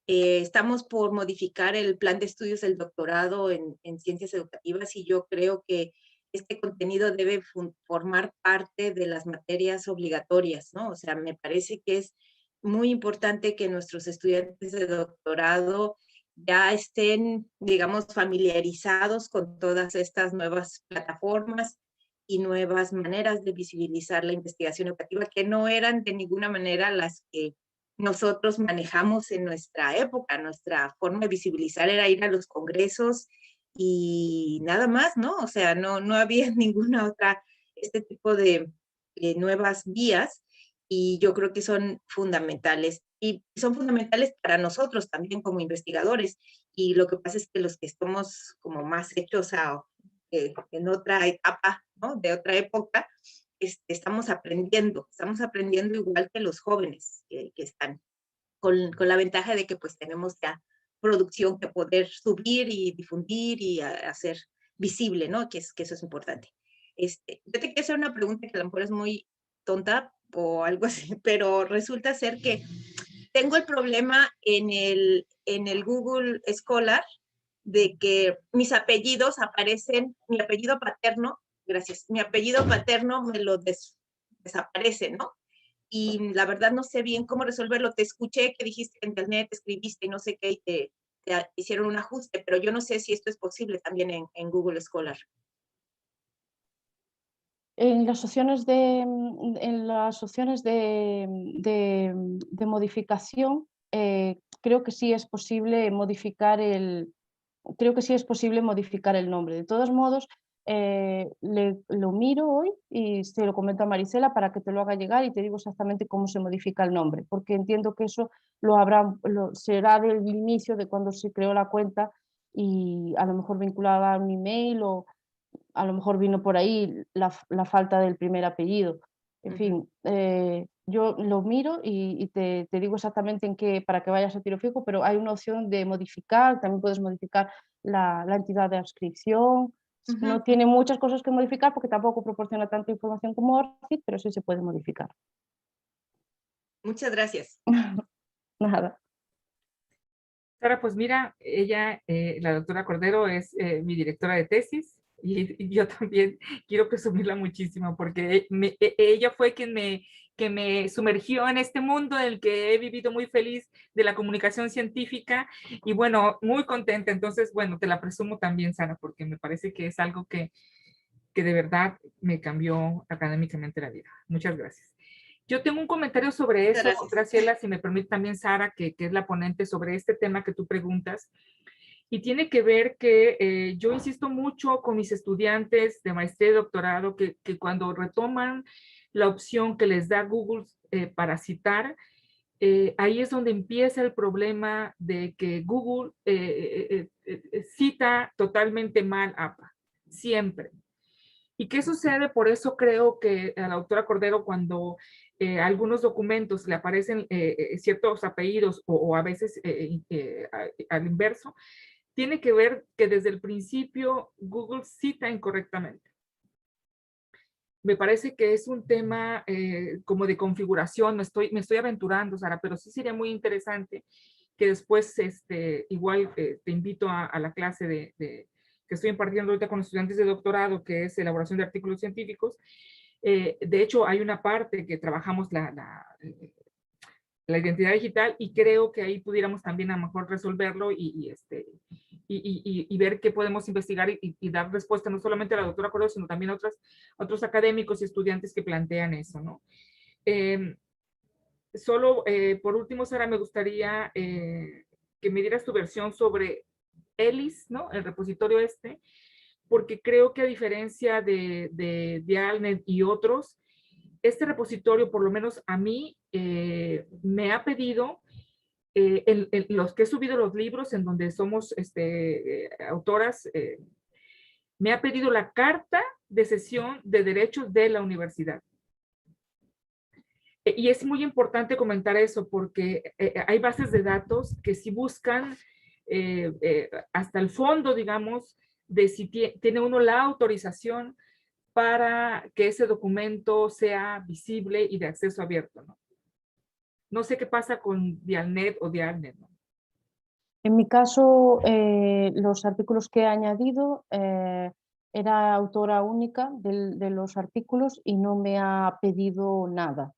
Estamos por modificar el plan de estudios del doctorado en ciencias educativas y yo creo que este contenido debe formar parte de las materias obligatorias, ¿no? O sea, me parece que es muy importante que nuestros estudiantes de doctorado ya estén, digamos, familiarizados con todas estas nuevas plataformas y nuevas maneras de visibilizar la investigación educativa que no eran de ninguna manera las que nosotros manejamos en nuestra época. Nuestra forma de visibilizar era ir a los congresos y nada más, ¿no? O sea, no había ninguna otra, este tipo de nuevas vías, y yo creo que son fundamentales. Y son fundamentales para nosotros también como investigadores. Y lo que pasa es que los que estamos como más hechos en otra etapa, ¿no? De otra época, estamos aprendiendo igual que los jóvenes que están con la ventaja de que pues tenemos ya producción que poder subir y difundir y hacer visible, ¿no? Que eso es importante. Yo te quiero hacer una pregunta que a lo mejor es muy tonta o algo así, pero resulta ser que tengo el problema en el Google Scholar de que mis apellidos aparecen, mi apellido paterno, gracias, mi apellido paterno me lo desaparece, ¿no? Y la verdad no sé bien cómo resolverlo. Te escuché que dijiste en internet, escribiste y no sé qué, y te hicieron un ajuste, pero yo no sé si esto es posible también en Google Scholar. En las opciones de modificación, creo que sí es posible modificar el nombre. De todos modos, lo miro hoy y se lo comento a Marisela para que te lo haga llegar y te digo exactamente cómo se modifica el nombre, porque entiendo que eso será del inicio de cuando se creó la cuenta y a lo mejor vinculada a un email o a lo mejor vino por ahí la falta del primer apellido. En fin, yo lo miro y te digo exactamente en qué, para que vayas a tiro fijo, pero hay una opción de modificar, también puedes modificar la entidad de adscripción. No tiene muchas cosas que modificar porque tampoco proporciona tanta información como ORCID, pero sí se puede modificar. Muchas gracias. Nada. Sara, pues mira, ella, la doctora Cordero, es mi directora de tesis y yo también quiero presumirla muchísimo porque ella fue quien me sumergió en este mundo en el que he vivido muy feliz de la comunicación científica y bueno, muy contenta. Entonces, bueno, te la presumo también, Sara, porque me parece que es algo que de verdad me cambió académicamente la vida. Muchas gracias. Yo tengo un comentario sobre eso, Graciela, si me permite también Sara, que es la ponente sobre este tema que tú preguntas. Y tiene que ver que yo insisto mucho con mis estudiantes de maestría y doctorado que cuando retoman la opción que les da Google para citar, ahí es donde empieza el problema de que Google cita totalmente mal APA, siempre. ¿Y qué sucede? Por eso creo que a la doctora Cordero, cuando algunos documentos le aparecen ciertos apellidos o a veces al inverso, tiene que ver que desde el principio Google cita incorrectamente. Me parece que es un tema como de configuración, me estoy aventurando, Sara, pero sí sería muy interesante que después, igual te invito a la clase que estoy impartiendo ahorita con estudiantes de doctorado, que es elaboración de artículos científicos. De hecho, hay una parte que trabajamos la identidad digital y creo que ahí pudiéramos también a lo mejor resolverlo y ver qué podemos investigar y dar respuesta no solamente a la doctora Cordero, sino también a otros académicos y estudiantes que plantean eso, ¿no? Solo por último, Sara, me gustaría que me dieras tu versión sobre ELIS, ¿no? El repositorio porque creo que a diferencia de Dialnet y otros, este repositorio, por lo menos a mí, me ha pedido, los que he subido los libros en donde somos autoras, me ha pedido la carta de cesión de derechos de la universidad. Y es muy importante comentar eso porque hay bases de datos que si buscan hasta el fondo, digamos, de si tiene uno la autorización para que ese documento sea visible y de acceso abierto, ¿no? No sé qué pasa con Dialnet o Dialnet, ¿no? En mi caso, los artículos que he añadido, era autora única de los artículos y no me ha pedido nada.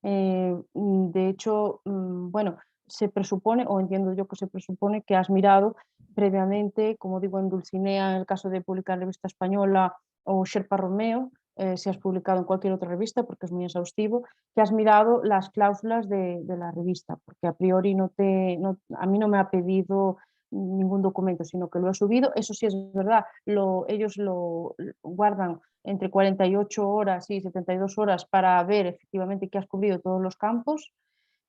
De hecho, bueno, se presupone, o entiendo yo que se presupone, que has mirado previamente, como digo, en Dulcinea, en el caso de publicar en Revista Española, o Sherpa Romeo, si has publicado en cualquier otra revista, porque es muy exhaustivo, que has mirado las cláusulas de la revista, porque a priori a mí no me ha pedido ningún documento, sino que lo he subido. Eso sí es verdad, ellos lo guardan entre 48 horas y 72 horas para ver efectivamente que has cubrido todos los campos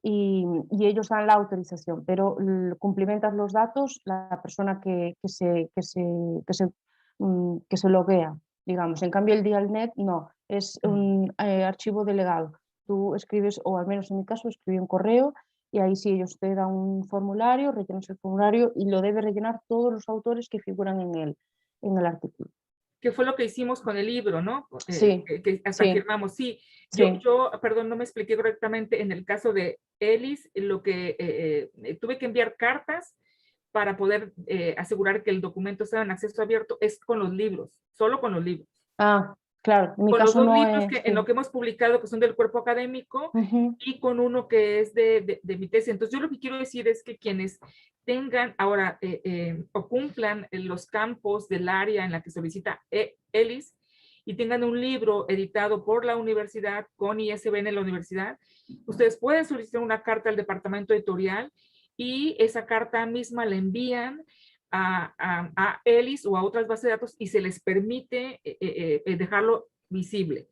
y ellos dan la autorización, pero cumplimentas los datos la persona que se loguea, digamos. En cambio el Dialnet no, es un archivo delegado. Tú escribes, o al menos en mi caso, escribí un correo y ahí sí ellos te dan un formulario, rellenas el formulario y lo debe rellenar todos los autores que figuran en el artículo. Que fue lo que hicimos con el libro, ¿no? Sí, Que hasta sí, firmamos. Sí, sí. yo, perdón, no me expliqué correctamente. En el caso de Elis, lo que tuve que enviar cartas para poder asegurar que el documento estaba en acceso abierto es con los libros, solo con los libros. Ah, claro, en mi Con los caso dos no libros es... en lo que hemos publicado, que son del cuerpo académico, y con uno que es de mi tesis. Entonces, yo lo que quiero decir es que quienes tengan ahora o cumplan los campos del área en la que solicita ELIS y tengan un libro editado por la universidad con ISBN en la universidad, ustedes pueden solicitar una carta al departamento editorial y esa carta misma la envían a ELIS o a otras bases de datos y se les permite dejarlo visible.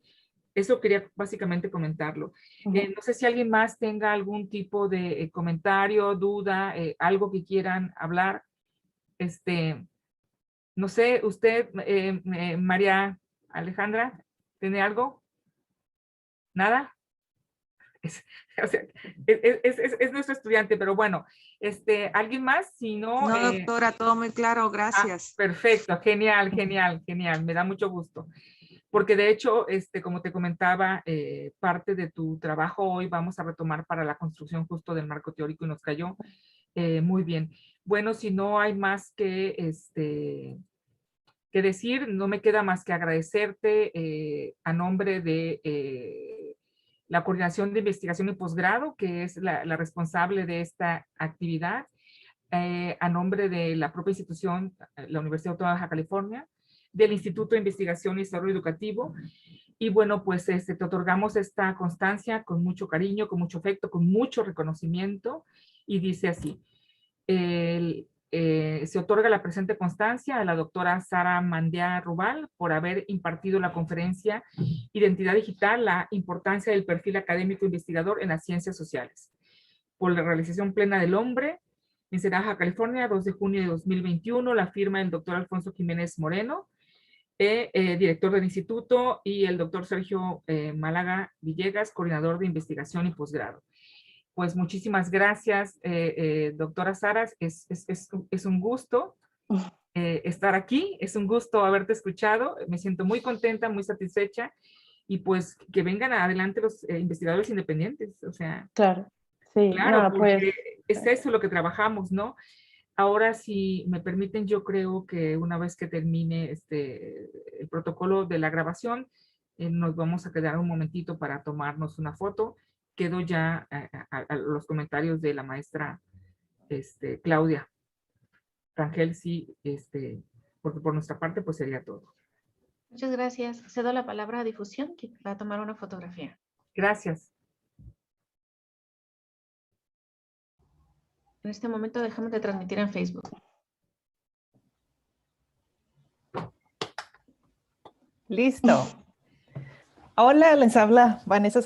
Eso quería básicamente comentarlo. No sé si alguien más tenga algún tipo de comentario, duda, algo que quieran hablar. No sé, usted, María Alejandra, ¿tiene algo? ¿Nada? O sea, es nuestro estudiante, pero bueno, ¿alguien más? Si no... No, doctora, todo muy claro, gracias. Perfecto, genial, genial, genial, me da mucho gusto. Porque de hecho, como te comentaba, parte de tu trabajo hoy vamos a retomar para la construcción justo del marco teórico y nos cayó muy bien. Bueno, si no hay más que decir, no me queda más que agradecerte a nombre de la Coordinación de Investigación y Posgrado, que es la responsable de esta actividad, a nombre de la propia institución, la Universidad Autónoma de Baja California, del Instituto de Investigación y Desarrollo Educativo. Y bueno, pues te otorgamos esta constancia con mucho cariño, con mucho afecto, con mucho reconocimiento. Y dice así, se otorga la presente constancia a la doctora Sara Mandia Rubal por haber impartido la conferencia Identidad Digital, la importancia del perfil académico investigador en las ciencias sociales, por la realización plena del hombre, en Baja California, 2 de junio de 2021, la firma del doctor Alfonso Jiménez Moreno, director del instituto, y el doctor Sergio Málaga Villegas, coordinador de investigación y posgrado. Pues muchísimas gracias, doctora Saras. Es un gusto estar aquí, es un gusto haberte escuchado. Me siento muy contenta, muy satisfecha, y pues que vengan adelante los investigadores independientes, o sea. Claro, sí, Claro, nada, porque pues... es eso lo que trabajamos, ¿no? Ahora, si me permiten, yo creo que una vez que termine el protocolo de la grabación, nos vamos a quedar un momentito para tomarnos una foto. Quedo ya a los comentarios de la maestra Claudia Rangel, sí, porque por nuestra parte, pues sería todo. Muchas gracias. Cedo la palabra a difusión, que va a tomar una fotografía. Gracias. En este momento dejamos de transmitir en Facebook. Listo. Hola, les habla Vanessa